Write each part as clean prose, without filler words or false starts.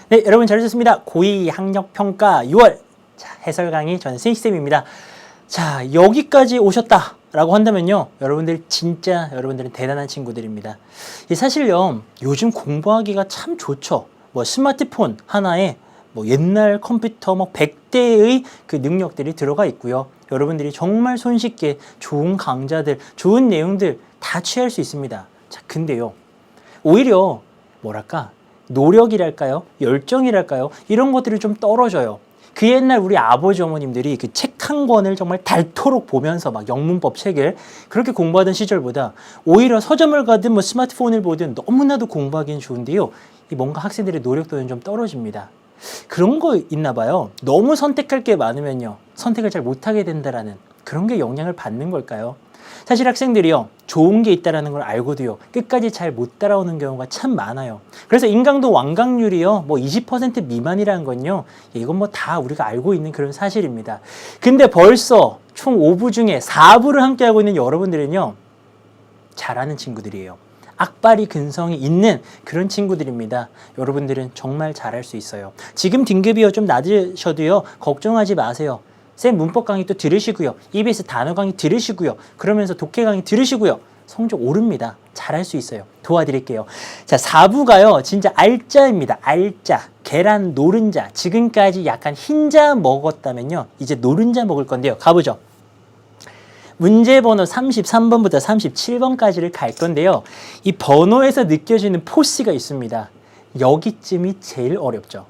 네, 여러분 잘 오셨습니다. 고2 학력평가 6월 해설 강의 저는 스익쌤입니다. 자, 여기까지 오셨다라고 한다면요, 여러분들 진짜 여러분들은 대단한 친구들입니다. 사실요, 요즘 공부하기가 참 좋죠. 뭐 스마트폰 하나에 뭐 옛날 컴퓨터 뭐 100대의 그 능력들이 들어가 있고요. 여러분들이 정말 손쉽게 좋은 강좌들, 좋은 내용들 다 취할 수 있습니다. 자, 근데요, 오히려 뭐랄까, 노력이랄까요? 열정이랄까요? 이런 것들이 좀 떨어져요. 그 옛날 우리 아버지 어머님들이 그 책 한 권을 정말 닳도록 보면서 막 영문법 책을 그렇게 공부하던 시절보다 오히려 서점을 가든 뭐 스마트폰을 보든 너무나도 공부하기는 좋은데요, 이 뭔가 학생들의 노력도는 좀 떨어집니다. 그런 거 있나 봐요. 너무 선택할 게 많으면요, 선택을 잘 못하게 된다라는 그런 게 영향을 받는 걸까요? 사실 학생들이요, 좋은 게 있다는 걸 알고도요, 끝까지 잘 못 따라오는 경우가 참 많아요. 그래서 인강도 완강률이요, 뭐 20% 미만이라는 건요, 이건 뭐 다 우리가 알고 있는 그런 사실입니다. 근데 벌써 총 5부 중에 4부를 함께하고 있는 여러분들은요, 잘하는 친구들이에요. 악바리 근성이 있는 그런 친구들입니다. 여러분들은 정말 잘할 수 있어요. 지금 등급이요, 좀 낮으셔도요, 걱정하지 마세요. 쌤 문법 강의 또 들으시고요, EBS 단어 강의 들으시고요, 그러면서 독해 강의 들으시고요, 성적 오릅니다. 잘할 수 있어요. 도와드릴게요. 자, 4부가요 진짜 알짜입니다. 알짜. 계란 노른자. 지금까지 약간 흰자 먹었다면요, 이제 노른자 먹을 건데요. 가보죠. 문제 번호 33번부터 37번까지를 갈 건데요, 이 번호에서 느껴지는 포스가 있습니다. 여기쯤이 제일 어렵죠.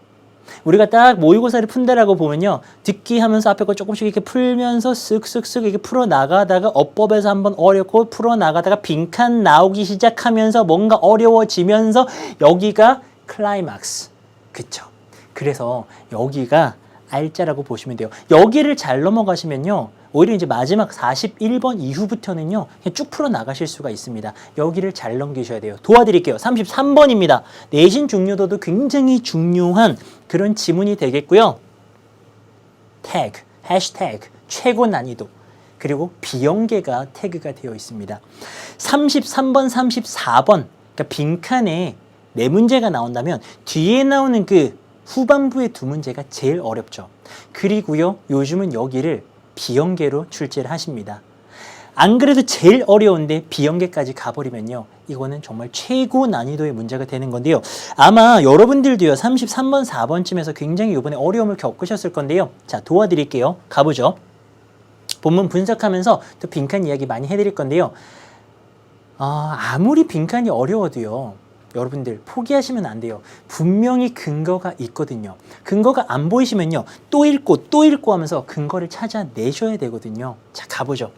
우리가 딱 모의고사를 푼다라고 보면요, 듣기 하면서 앞에 거 조금씩 이렇게 풀면서 쓱쓱쓱 이렇게 풀어나가다가 어법에서 한번 어렵고 풀어나가다가 빈칸 나오기 시작하면서 뭔가 어려워지면서 여기가 클라이막스. 그쵸? 그래서 여기가 알짜라고 보시면 돼요. 여기를 잘 넘어가시면요, 오히려 이제 마지막 41번 이후부터는요, 그냥 쭉 풀어나가실 수가 있습니다. 여기를 잘 넘기셔야 돼요. 도와드릴게요. 33번입니다. 내신 중요도도 굉장히 중요한 그런 지문이 되겠고요. 태그, 해시태그, 최고 난이도, 그리고 비연계가 태그가 되어 있습니다. 33번, 34번, 그러니까 빈칸에 네 문제가 나온다면 뒤에 나오는 그 후반부의 두 문제가 제일 어렵죠. 그리고요, 요즘은 여기를 비연계로 출제를 하십니다. 안 그래도 제일 어려운데 비연계까지 가버리면요, 이거는 정말 최고 난이도의 문제가 되는 건데요. 아마 여러분들도요, 33번, 4번쯤에서 굉장히 이번에 어려움을 겪으셨을 건데요. 자, 도와드릴게요. 가보죠. 본문 분석하면서 또 빈칸 이야기 많이 해드릴 건데요. 아무리 빈칸이 어려워도요, 여러분들 포기하시면 안 돼요. 분명히 근거가 있거든요. 근거가 안 보이시면요, 또 읽고 또 읽고 하면서 근거를 찾아내셔야 되거든요. 자, 가보죠.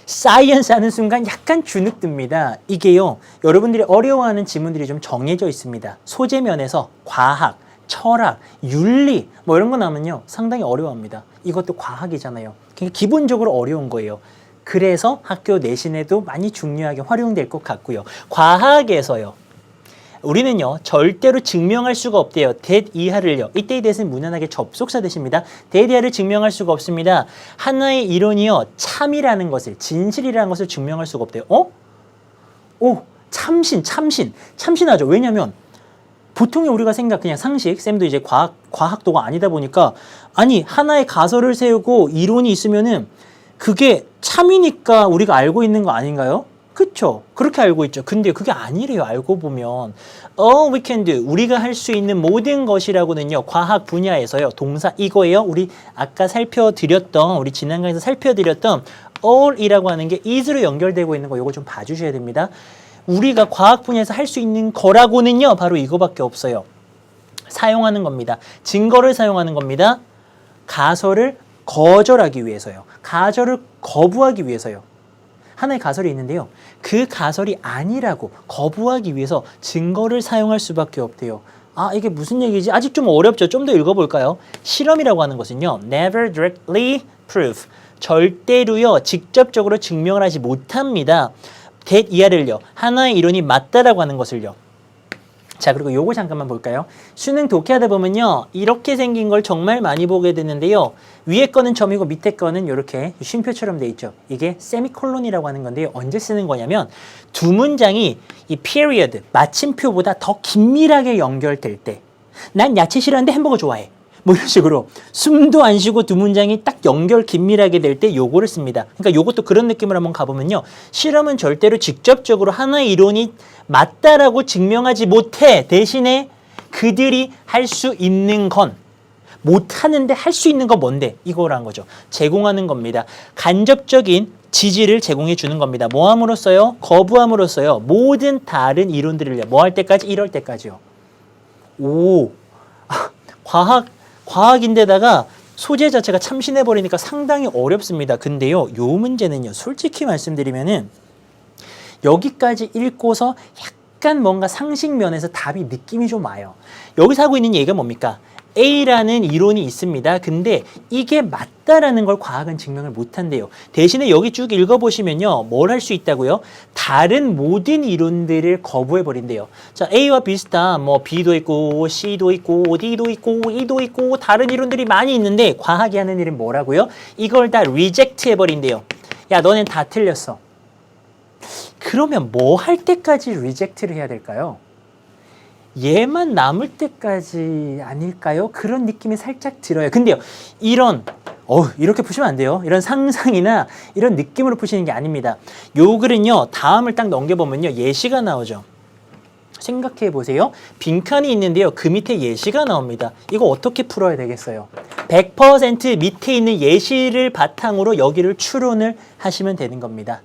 사이언스 하는 순간 약간 주눅 듭니다. 이게요, 여러분들이 어려워하는 지문들이 좀 정해져 있습니다. 소재면에서 과학, 철학, 윤리 뭐 이런 거 나오면요, 상당히 어려워합니다. 이것도 과학이잖아요. 그러니까 기본적으로 어려운 거예요. 그래서 학교 내신에도 많이 중요하게 활용될 것 같고요. 과학에서요, 우리는요 절대로 증명할 수가 없대요. that 이하를요. 이때에 대해서는 무난하게 접속사 대십니다. that 이하를 증명할 수가 없습니다. 하나의 이론이요, 참이라는 것을, 진실이라는 것을 증명할 수가 없대요. 참신하죠. 왜냐면 보통의 우리가 그냥 상식, 쌤도 이제 과학도가 아니다 보니까, 아니 하나의 가설을 세우고 이론이 있으면은 그게 참이니까 우리가 알고 있는 거 아닌가요? 그쵸? 그렇게 알고 있죠. 근데 그게 아니래요. 알고 보면 all we can do, 우리가 할 수 있는 모든 것이라고는요, 과학 분야에서요, 동사 이거예요. 우리 아까 우리 지난 강에서 살펴드렸던 all이라고 하는 게 is로 연결되고 있는 거, 요거 좀 봐주셔야 됩니다. 우리가 과학 분야에서 할 수 있는 거라고는요, 바로 이거밖에 없어요. 사용하는 겁니다. 증거를 사용하는 겁니다. 가설을 거절하기 위해서요. 가설을 거부하기 위해서요. 하나의 가설이 있는데요, 그 가설이 아니라고 거부하기 위해서 증거를 사용할 수밖에 없대요. 이게 무슨 얘기지? 아직 좀 어렵죠? 좀 더 읽어볼까요? 실험이라고 하는 것은요, never directly prove, 절대로요 직접적으로 증명을 하지 못합니다. that 이하를요, 하나의 이론이 맞다라고 하는 것을요. 자, 그리고 요거 잠깐만 볼까요? 수능 독해하다 보면요, 이렇게 생긴 걸 정말 많이 보게 되는데요, 위에 거는 점이고 밑에 거는 이렇게 쉼표처럼 돼 있죠. 이게 세미콜론이라고 하는 건데요, 언제 쓰는 거냐면 두 문장이 이 period, 마침표보다 더 긴밀하게 연결될 때, 난 야채 싫어하는데 햄버거 좋아해. 뭐 이런 식으로 숨도 안 쉬고 두 문장이 딱 연결 긴밀하게 될 때 요거를 씁니다. 그러니까 요것도 그런 느낌으로 한번 가보면요. 실험은 절대로 직접적으로 하나의 이론이 맞다라고 증명하지 못해. 대신에 그들이 할 수 있는 건 못하는데 할 수 있는 건 뭔데? 이거란 거죠. 제공하는 겁니다. 간접적인 지지를 제공해 주는 겁니다. 뭐 함으로써요? 거부함으로써요. 모든 다른 이론들을요. 뭐 할 때까지? 이럴 때까지요. 오, 과학인데다가 소재 자체가 참신해버리니까 상당히 어렵습니다. 근데요, 요 문제는요, 솔직히 말씀드리면은 여기까지 읽고서 약간 뭔가 상식 면에서 답이 느낌이 좀 와요. 여기서 하고 있는 얘기가 뭡니까? A라는 이론이 있습니다. 근데 이게 맞다라는 걸 과학은 증명을 못한대요. 대신에 여기 쭉 읽어보시면요. 뭘 할 수 있다고요? 다른 모든 이론들을 거부해버린대요. 자, A와 비슷한 뭐 B도 있고 C도 있고 D도 있고 E도 있고 다른 이론들이 많이 있는데 과학이 하는 일은 뭐라고요? 이걸 다 리젝트 해버린대요. 야, 너넨 다 틀렸어. 그러면 뭐 할 때까지 리젝트를 해야 될까요? 얘만 남을 때까지 아닐까요? 그런 느낌이 살짝 들어요. 근데요, 이렇게 푸시면 안 돼요. 이런 상상이나 이런 느낌으로 푸시는 게 아닙니다. 요 글은요, 다음을 딱 넘겨보면요, 예시가 나오죠. 생각해 보세요. 빈칸이 있는데요, 그 밑에 예시가 나옵니다. 이거 어떻게 풀어야 되겠어요? 100% 밑에 있는 예시를 바탕으로 여기를 추론을 하시면 되는 겁니다.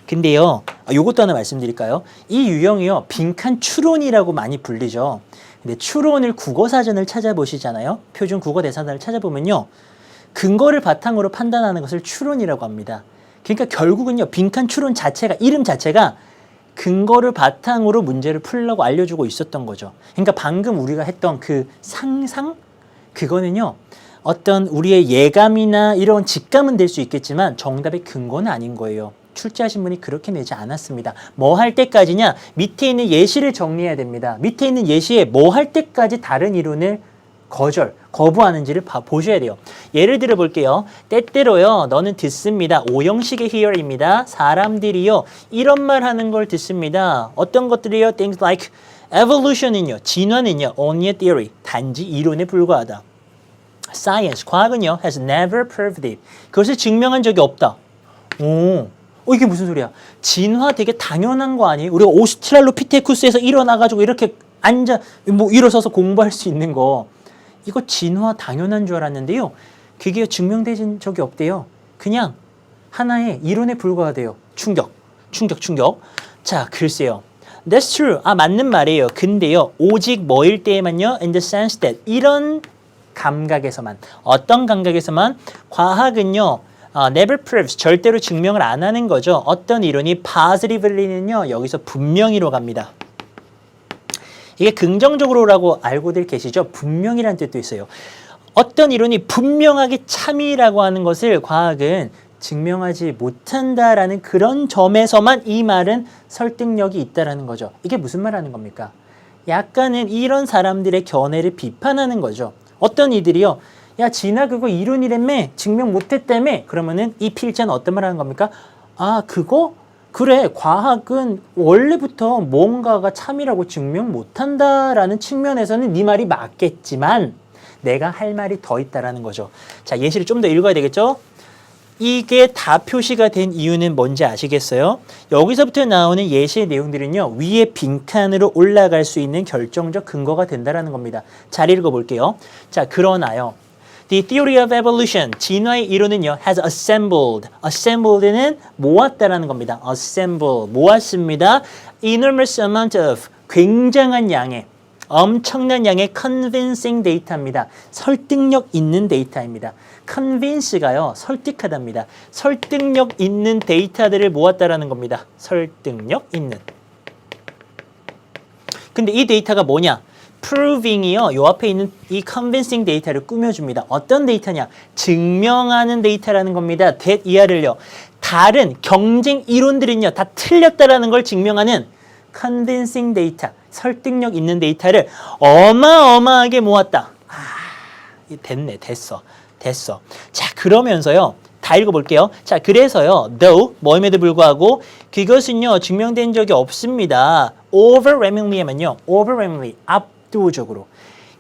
근데요, 요것도 하나 말씀드릴까요? 이 유형이요, 빈칸 추론이라고 많이 불리죠. 근데 추론을 국어사전을 찾아보시잖아요. 표준 국어대사전을 찾아보면요, 근거를 바탕으로 판단하는 것을 추론이라고 합니다. 그러니까 결국은요, 빈칸 추론 자체가, 이름 자체가 근거를 바탕으로 문제를 풀려고 알려주고 있었던 거죠. 그러니까 방금 우리가 했던 그 상상? 그거는요, 어떤 우리의 예감이나 이런 직감은 될 수 있겠지만 정답의 근거는 아닌 거예요. 출제하신 분이 그렇게 내지 않았습니다. 뭐 할 때까지냐? 밑에 있는 예시를 정리해야 됩니다. 밑에 있는 예시에 뭐 할 때까지 다른 이론을 거부하는지를 보셔야 돼요. 예를 들어 볼게요. 때때로요, 너는 듣습니다. 오형식의 hear입니다. 사람들이요, 이런 말 하는 걸 듣습니다. 어떤 것들이요? Things like evolution은요, 진화는요, only a theory, 단지 이론에 불과하다. Science, 과학은요, has never proved it. 그것을 증명한 적이 없다. 이게 무슨 소리야? 진화 되게 당연한 거 아니에요? 우리가 오스트랄로피테쿠스에서 일어나가지고 이렇게 일어서서 공부할 수 있는 거. 이거 진화 당연한 줄 알았는데요. 그게 증명된 적이 없대요. 그냥 하나의 이론에 불과하대요. 충격. 자, 글쎄요. That's true. 맞는 말이에요. 근데요, 오직 뭐일 때에만요? In the sense that 이런 감각에서만, 어떤 감각에서만 과학은요, never proves, 절대로 증명을 안 하는 거죠. 어떤 이론이 positively는요, 여기서 분명히로 갑니다. 이게 긍정적으로라고 알고들 계시죠? 분명이라는 뜻도 있어요. 어떤 이론이 분명하게 참이라고 하는 것을 과학은 증명하지 못한다라는 그런 점에서만 이 말은 설득력이 있다라는 거죠. 이게 무슨 말 하는 겁니까? 약간은 이런 사람들의 견해를 비판하는 거죠. 어떤 이들이요, 야, 진아 그거 이론이라며 증명 못했다며. 그러면은 이 필자는 어떤 말 하는 겁니까? 그거? 그래, 과학은 원래부터 뭔가가 참이라고 증명 못한다라는 측면에서는 네 말이 맞겠지만 내가 할 말이 더 있다라는 거죠. 자, 예시를 좀 더 읽어야 되겠죠? 이게 다 표시가 된 이유는 뭔지 아시겠어요? 여기서부터 나오는 예시의 내용들은요, 위에 빈칸으로 올라갈 수 있는 결정적 근거가 된다라는 겁니다. 잘 읽어볼게요. 자, 그러나요, The theory of evolution, 진화의 이론은요, has assembled. assembled는 모았다라는 겁니다. assemble, 모았습니다. enormous amount of, 굉장한 양의, 엄청난 양의 convincing 데이터입니다. 설득력 있는 데이터입니다. convince가요, 설득하답니다. 설득력 있는 데이터들을 모았다라는 겁니다. 설득력 있는. 근데 이 데이터가 뭐냐? proving이요, 요 앞에 있는 이 convincing 데이터를 꾸며줍니다. 어떤 데이터냐? 증명하는 데이터라는 겁니다. that 이하를요, 다른 경쟁 이론들은요, 다 틀렸다라는 걸 증명하는 convincing 데이터, 설득력 있는 데이터를 어마어마하게 모았다. 됐어. 자, 그러면서요, 다 읽어볼게요. 자, 그래서요, though, 뭐임에도 불구하고 그것은요, 증명된 적이 없습니다. overwhelmingly 하면요, overwhelmingly, 압도적으로.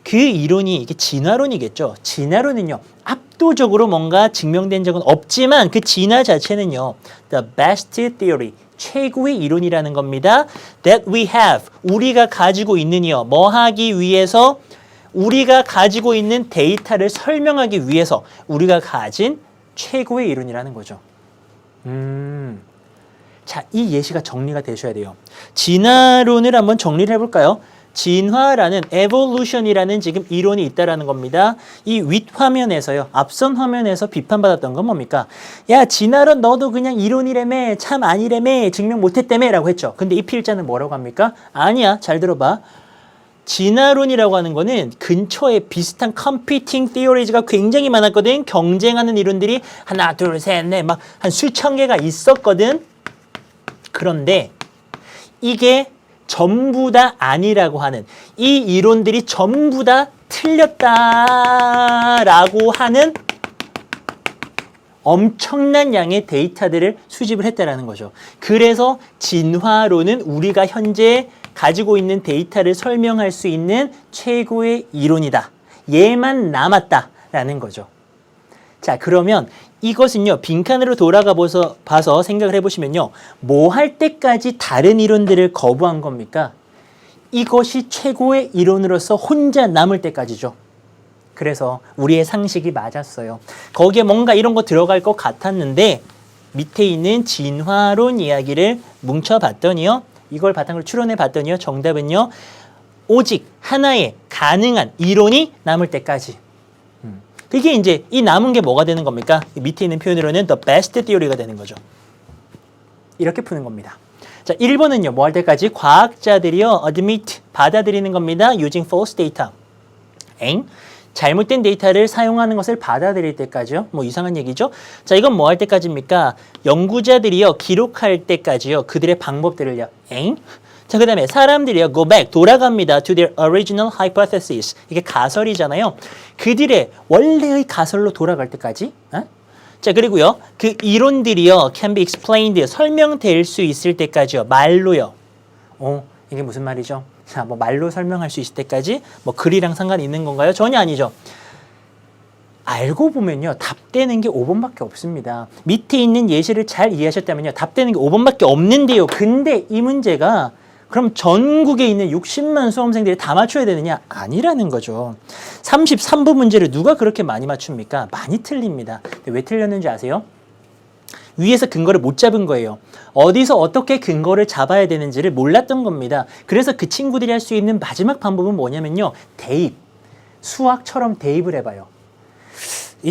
그 이론이 이게 진화론이겠죠. 진화론은요, 압도적으로 뭔가 증명된 적은 없지만 그 진화 자체는요, the best theory, 최고의 이론이라는 겁니다. That we have, 우리가 가지고 있는이요. 뭐 하기 위해서? 우리가 가지고 있는 데이터를 설명하기 위해서 우리가 가진 최고의 이론이라는 거죠. 자, 이 예시가 정리가 되셔야 돼요. 진화론을 한번 정리를 해볼까요? 진화라는 evolution이라는 지금 이론이 있다라는 겁니다. 이 윗화면에서요. 앞선 화면에서 비판받았던 건 뭡니까? 야, 진화론 너도 그냥 이론이래매, 참 아니래매, 증명 못했다며 라고 했죠. 근데 이 필자는 뭐라고 합니까? 아니야, 잘 들어봐. 진화론이라고 하는 거는 근처에 비슷한 competing theories가 굉장히 많았거든. 경쟁하는 이론들이 하나, 둘, 셋, 넷 막 한 수천 개가 있었거든. 그런데 이게 전부 다 아니라고 하는, 이 이론들이 전부 다 틀렸다라고 하는 엄청난 양의 데이터들을 수집을 했다라는 거죠. 그래서 진화론은 우리가 현재 가지고 있는 데이터를 설명할 수 있는 최고의 이론이다. 얘만 남았다라는 거죠. 자, 그러면 이것은요, 빈칸으로 돌아가 봐서 생각을 해보시면요, 뭐 할 때까지 다른 이론들을 거부한 겁니까? 이것이 최고의 이론으로서 혼자 남을 때까지죠. 그래서 우리의 상식이 맞았어요. 거기에 뭔가 이런 거 들어갈 것 같았는데 밑에 있는 진화론 이야기를 뭉쳐봤더니요, 이걸 바탕으로 추론해 봤더니요, 정답은요, 오직 하나의 가능한 이론이 남을 때까지. 그게 이제 이 남은 게 뭐가 되는 겁니까? 밑에 있는 표현으로는 the best theory가 되는 거죠. 이렇게 푸는 겁니다. 자, 1번은요, 뭐 할 때까지? 과학자들이요, admit, 받아들이는 겁니다. using false data. 잘못된 데이터를 사용하는 것을 받아들일 때까지요. 뭐 이상한 얘기죠. 자, 이건 뭐 할 때까지입니까? 연구자들이요, 기록할 때까지요, 그들의 방법들을요. 자, 그 다음에 사람들이요, go back, 돌아갑니다. to their original hypothesis. 이게 가설이잖아요. 그들의 원래의 가설로 돌아갈 때까지. 자, 그리고요, 그 이론들이요, can be explained, 설명될 수 있을 때까지요. 말로요. 이게 무슨 말이죠? 자, 뭐 말로 설명할 수 있을 때까지 뭐 글이랑 상관이 있는 건가요? 전혀 아니죠. 알고 보면요, 답되는 게 5번밖에 없습니다. 밑에 있는 예시를 잘 이해하셨다면요, 답되는 게 5번밖에 없는데요. 근데 이 문제가 그럼 전국에 있는 60만 수험생들이 다 맞춰야 되느냐? 아니라는 거죠. 33부 문제를 누가 그렇게 많이 맞춥니까? 많이 틀립니다. 근데 왜 틀렸는지 아세요? 위에서 근거를 못 잡은 거예요. 어디서 어떻게 근거를 잡아야 되는지를 몰랐던 겁니다. 그래서 그 친구들이 할 수 있는 마지막 방법은 뭐냐면요, 대입. 수학처럼 대입을 해봐요.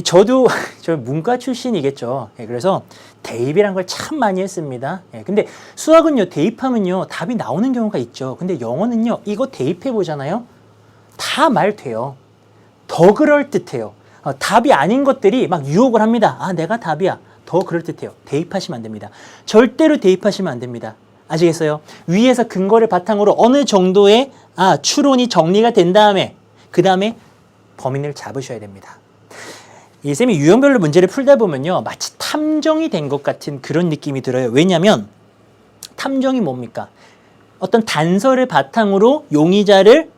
저도 저 문과 출신이겠죠. 그래서 대입이란 걸 참 많이 했습니다. 근데 수학은요, 대입하면요, 답이 나오는 경우가 있죠. 근데 영어는요, 이거 대입해 보잖아요. 다 말 돼요. 더 그럴듯해요. 답이 아닌 것들이 막 유혹을 합니다. 아, 내가 답이야. 더 그럴듯해요. 대입하시면 안 됩니다. 절대로 대입하시면 안 됩니다. 아시겠어요? 위에서 근거를 바탕으로 어느 정도의 추론이 정리가 된 다음에 그 다음에 범인을 잡으셔야 됩니다. 이 쌤이 유형별로 문제를 풀다 보면요, 마치 탐정이 된 것 같은 그런 느낌이 들어요. 왜냐하면 탐정이 뭡니까? 어떤 단서를 바탕으로 용의자를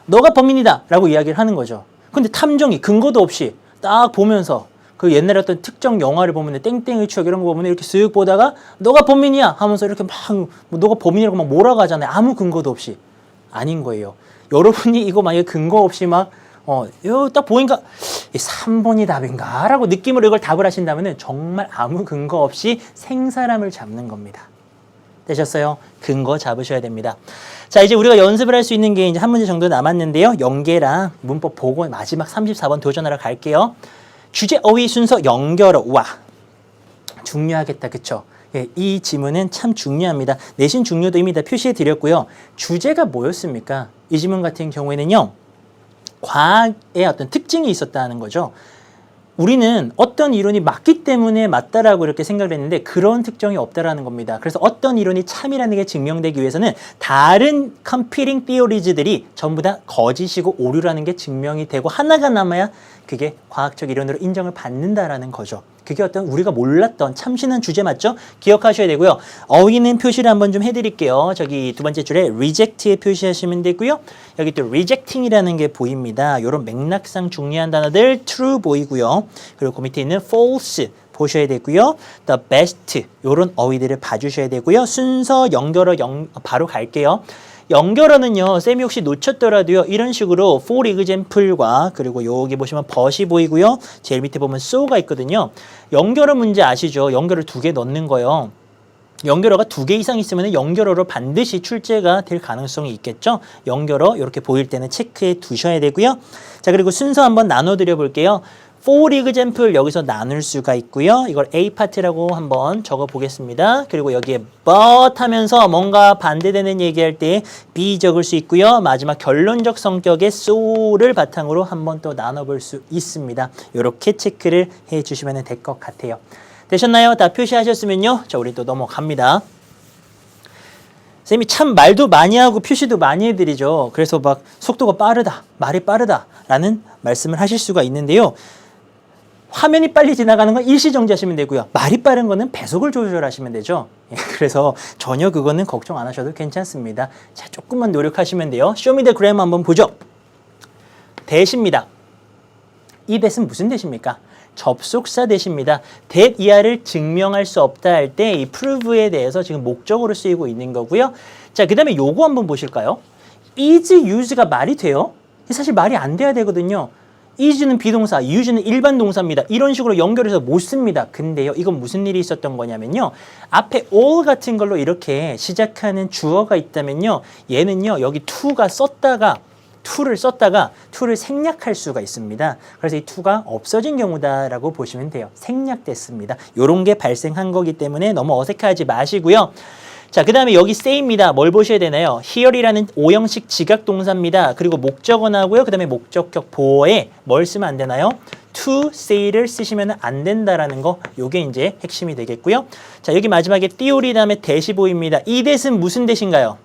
너가 범인이다 라고 이야기를 하는 거죠. 근데 탐정이 근거도 없이 딱 보면서 그 옛날에 어떤 특정 영화를 보면 땡땡의 추억 이런 거 보면 이렇게 쓱 보다가 너가 범인이야 하면서 이렇게 막 너가 범인이라고 막 몰아가잖아요. 아무 근거도 없이. 아닌 거예요. 여러분이 이거 만약에 근거 없이 막 이거 딱 보니까 3번이 답인가? 라고 느낌으로 이걸 답을 하신다면 정말 아무 근거 없이 생사람을 잡는 겁니다. 되셨어요? 근거 잡으셔야 됩니다. 자, 이제 우리가 연습을 할 수 있는 게 이제 한 문제 정도 남았는데요. 연계랑 문법 보고 마지막 34번 도전하러 갈게요. 주제, 어휘, 순서, 연결어. 와, 중요하겠다. 그쵸? 예, 이 지문은 참 중요합니다. 내신 중요도 이미 다 표시해 드렸고요. 주제가 뭐였습니까? 이 지문 같은 경우에는요, 과학의 어떤 특징이 있었다는 거죠. 우리는 어떤 이론이 맞기 때문에 맞다라고 이렇게 생각을 했는데 그런 특징이 없다라는 겁니다. 그래서 어떤 이론이 참이라는 게 증명되기 위해서는 다른 competing theories들이 전부 다 거짓이고 오류라는 게 증명이 되고 하나가 남아야 그게 과학적 이론으로 인정을 받는다라는 거죠. 그게 어떤 우리가 몰랐던 참신한 주제 맞죠? 기억하셔야 되고요. 어휘는 표시를 한번 좀 해드릴게요. 저기 두 번째 줄에 reject에 표시하시면 되고요. 여기 또 rejecting이라는 게 보입니다. 이런 맥락상 중요한 단어들 true 보이고요. 그리고 그 밑에 있는 false 보셔야 되고요. the best 이런 어휘들을 봐주셔야 되고요. 순서 연결어 바로 갈게요. 연결어는요, 쌤이 혹시 놓쳤더라도요, 이런 식으로 for example과 그리고 여기 보시면 but이 보이고요. 제일 밑에 보면 so가 있거든요. 연결어 문제 아시죠? 연결어 2개 넣는 거요. 연결어가 2개 이상 있으면 연결어로 반드시 출제가 될 가능성이 있겠죠. 연결어 이렇게 보일 때는 체크해 두셔야 되고요. 자, 그리고 순서 한번 나눠드려 볼게요. for example 여기서 나눌 수가 있고요. 이걸 A 파트라고 한번 적어 보겠습니다. 그리고 여기에 but 하면서 뭔가 반대되는 얘기할 때 B 적을 수 있고요. 마지막 결론적 성격의 so를 바탕으로 한번 또 나눠볼 수 있습니다. 이렇게 체크를 해 주시면 될 것 같아요. 되셨나요? 다 표시하셨으면요. 자, 우리 또 넘어갑니다. 쌤이 참 말도 많이 하고 표시도 많이 해드리죠. 그래서 막 속도가 빠르다, 말이 빠르다 라는 말씀을 하실 수가 있는데요. 화면이 빨리 지나가는 건 일시정지하시면 되고요. 말이 빠른 거는 배속을 조절하시면 되죠. 그래서 전혀 그거는 걱정 안 하셔도 괜찮습니다. 자, 조금만 노력하시면 돼요. 쇼미 더 그래머 한번 보죠. 대시입니다. 이 대시는 무슨 대시입니까? 접속사 대시입니다. that 이하를 증명할 수 없다 할 때 이 prove에 대해서 지금 목적어로 쓰이고 있는 거고요. 자, 그 다음에 요거 한번 보실까요? is, use가 말이 돼요? 사실 말이 안 돼야 되거든요. is는 비동사, use는 일반 동사입니다. 이런 식으로 연결해서 못 씁니다. 근데요, 이건 무슨 일이 있었던 거냐면요. 앞에 all 같은 걸로 이렇게 시작하는 주어가 있다면요. 얘는요, 여기 to가 to를 생략할 수가 있습니다. 그래서 이 to가 없어진 경우다라고 보시면 돼요. 생략됐습니다. 이런 게 발생한 거기 때문에 너무 어색하지 마시고요. 자, 그 다음에 여기 say입니다. 뭘 보셔야 되나요? here이라는 오형식 지각동사입니다. 그리고 목적어 나오고요. 그 다음에 목적격 보어에 뭘 쓰면 안 되나요? to say를 쓰시면 안 된다라는 거, 요게 이제 핵심이 되겠고요. 자, 여기 마지막에 theory 다음에 대시 보입니다. 이 대시는 무슨 대시인가요?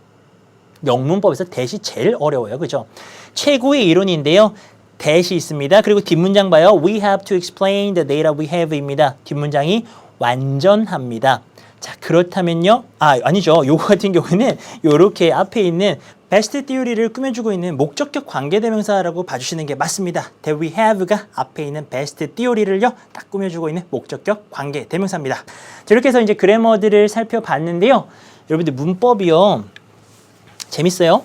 영문법에서 대시 제일 어려워요. 그죠? 최고의 이론인데요. 대시 있습니다. 그리고 뒷문장 봐요. We have to explain the data we have입니다. 뒷문장이 완전합니다. 자, 그렇다면요. 아니죠. 요거 같은 경우는 요렇게 앞에 있는 best theory를 꾸며주고 있는 목적격 관계대명사라고 봐주시는 게 맞습니다. that we have가 앞에 있는 best theory를요, 딱 꾸며주고 있는 목적격 관계대명사입니다. 자, 이렇게 해서 이제 그래머들을 살펴봤는데요. 여러분들 문법이요. 재밌어요?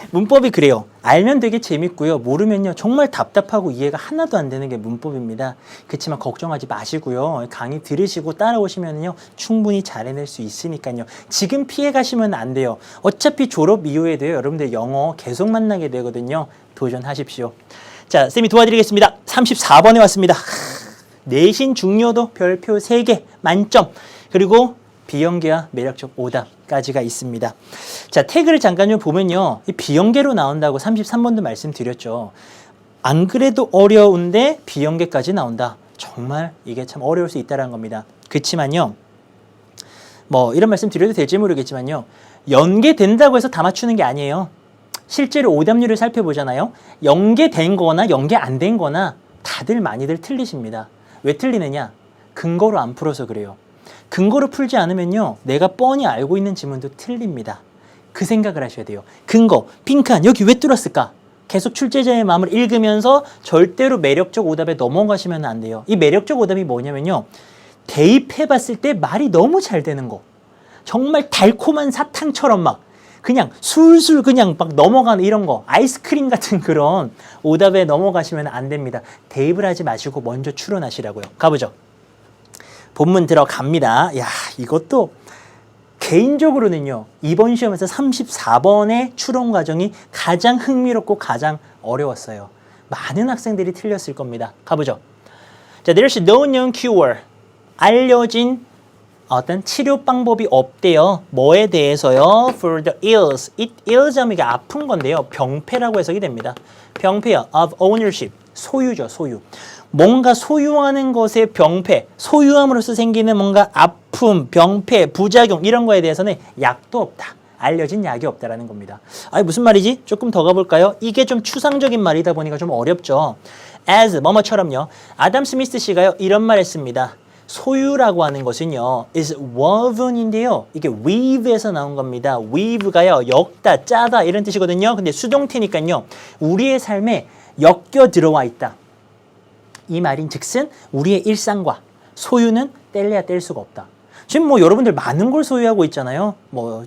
문법이 그래요. 알면 되게 재밌고요. 모르면요. 정말 답답하고 이해가 하나도 안 되는 게 문법입니다. 그렇지만 걱정하지 마시고요. 강의 들으시고 따라오시면요. 충분히 잘 해낼 수 있으니까요. 지금 피해 가시면 안 돼요. 어차피 졸업 이후에도요. 여러분들 영어 계속 만나게 되거든요. 도전하십시오. 자, 쌤이 도와드리겠습니다. 34번에 왔습니다. 내신 중요도 별표 3개 만점. 그리고 비연계와 매력적 오답까지가 있습니다. 자, 태그를 잠깐 좀 보면요. 이 비연계로 나온다고 33번도 말씀드렸죠. 안 그래도 어려운데 비연계까지 나온다. 정말 이게 참 어려울 수 있다는 겁니다. 그렇지만요. 뭐 이런 말씀 드려도 될지 모르겠지만요. 연계된다고 해서 다 맞추는 게 아니에요. 실제로 오답률을 살펴보잖아요. 연계된 거나 연계 안 된 거나 다들 많이들 틀리십니다. 왜 틀리느냐? 근거로 안 풀어서 그래요. 근거로 풀지 않으면요. 내가 뻔히 알고 있는 지문도 틀립니다. 그 생각을 하셔야 돼요. 근거, 빈칸, 여기 왜 뚫었을까? 계속 출제자의 마음을 읽으면서 절대로 매력적 오답에 넘어가시면 안 돼요. 이 매력적 오답이 뭐냐면요. 대입해봤을 때 말이 너무 잘 되는 거. 정말 달콤한 사탕처럼 막 그냥 술술 그냥 막 넘어가는 이런 거. 아이스크림 같은 그런 오답에 넘어가시면 안 됩니다. 대입을 하지 마시고 먼저 추론하시라고요. 가보죠. 본문 들어갑니다. 야, 이것도 개인적으로는요. 이번 시험에서 34번의 추론 과정이 가장 흥미롭고 가장 어려웠어요. 많은 학생들이 틀렸을 겁니다. 가보죠. 자, there's no known cure. 알려진 어떤 치료 방법이 없대요. 뭐에 대해서요? For the ills. It ills 하면 이게 아픈 건데요. 병폐라고 해석이 됩니다. 병폐요. Of ownership. 소유죠, 소유. 뭔가 소유하는 것의 병폐, 소유함으로써 생기는 뭔가 아픔, 병폐, 부작용 이런 거에 대해서는 약도 없다. 알려진 약이 없다라는 겁니다. 아니 무슨 말이지? 조금 더 가볼까요? 이게 좀 추상적인 말이다 보니까 좀 어렵죠. as 뭐뭐처럼요. 아담 스미스 씨가요 이런 말 했습니다. 소유라고 하는 것은요 is woven인데요. 이게 weave에서 나온 겁니다. weave가요 엮다, 짜다 이런 뜻이거든요. 근데 수동태니까요. 우리의 삶에 엮여 들어와 있다. 이 말인 즉슨 우리의 일상과 소유는 뗄래야 뗄 수가 없다. 지금 뭐 여러분들 많은 걸 소유하고 있잖아요. 뭐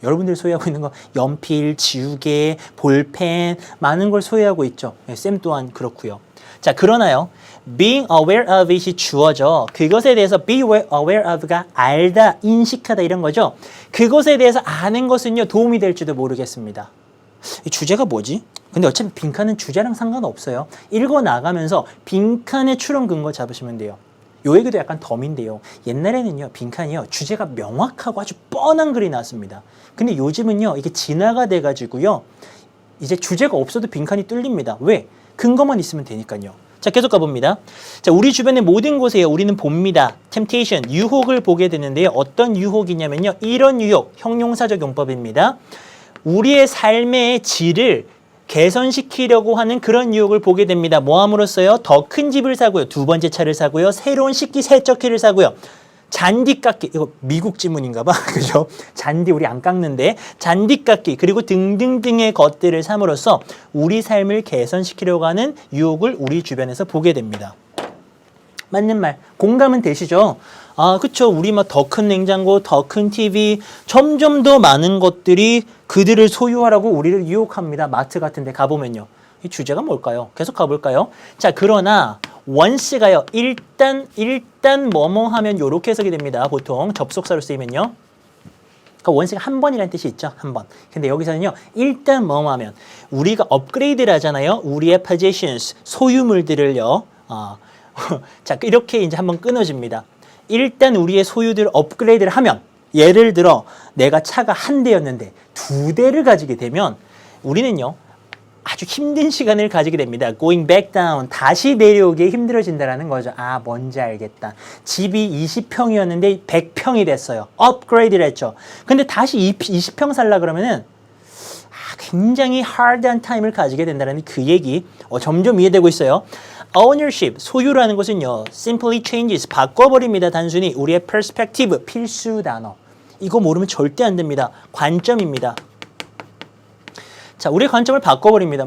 여러분들이 소유하고 있는 거 연필, 지우개, 볼펜 많은 걸 소유하고 있죠. 쌤 또한 그렇고요. 자, 그러나요. being aware of it이 주어져. 그것에 대해서 be aware of가 알다, 인식하다 이런 거죠. 그것에 대해서 아는 것은요. 도움이 될지도 모르겠습니다. 이 주제가 뭐지? 근데 어차피 빈칸은 주제랑 상관없어요. 읽어 나가면서 빈칸의 추론 근거 잡으시면 돼요. 요 얘기도 약간 덤인데요. 옛날에는요, 빈칸이요, 주제가 명확하고 아주 뻔한 글이 나왔습니다. 근데 요즘은요, 이게 진화가 돼가지고요, 이제 주제가 없어도 빈칸이 뚫립니다. 왜? 근거만 있으면 되니까요. 자, 계속 가봅니다. 자, 우리 주변의 모든 곳에요, 우리는 봅니다. temptation, 유혹을 보게 되는데요. 어떤 유혹이냐면요, 이런 유혹, 형용사적 용법입니다. 우리의 삶의 질을 개선시키려고 하는 그런 유혹을 보게 됩니다. 뭐 함으로써요? 더 큰 집을 사고요. 두 번째 차를 사고요. 새로운 식기세척기를 사고요. 잔디 깎기, 이거 미국 지문인가 봐. 그죠? 잔디 우리 안 깎는데 잔디 깎기 그리고 등등등의 것들을 삼으로써 우리 삶을 개선시키려고 하는 유혹을 우리 주변에서 보게 됩니다. 맞는 말, 공감은 되시죠? 아, 그쵸. 우리 막 더 큰 냉장고, 더 큰 TV, 점점 더 많은 것들이 그들을 소유하라고 우리를 유혹합니다. 마트 같은 데 가보면요. 이 주제가 뭘까요? 계속 가볼까요? 자, 그러나 once가요. 일단 뭐뭐 하면 요렇게 해석이 됩니다. 보통 접속사로 쓰이면요. 그러니까 once가 한 번이라는 뜻이 있죠. 한 번. 근데 여기서는요. 일단 뭐뭐 하면 우리가 업그레이드를 하잖아요. 우리의 possessions, 소유물들을요. 자, 이렇게 이제 한번 끊어집니다. 일단 우리의 소유들 업그레이드를 하면 예를 들어 내가 차가 한 대였는데 두 대를 가지게 되면 우리는요 아주 힘든 시간을 가지게 됩니다. Going back down, 다시 내려오기 힘들어진다는 거죠. 아, 뭔지 알겠다. 집이 20평이었는데 100평이 됐어요. 업그레이드를 했죠. 근데 다시 20평 살라 그러면은 굉장히 hard한 타임을 가지게 된다는 그 얘기 점점 이해되고 있어요. Ownership, 소유라는 것은요. Simply changes, 바꿔버립니다. 단순히 우리의 perspective, 필수 단어. 이거 모르면 절대 안 됩니다. 관점입니다. 자, 우리의 관점을 바꿔버립니다.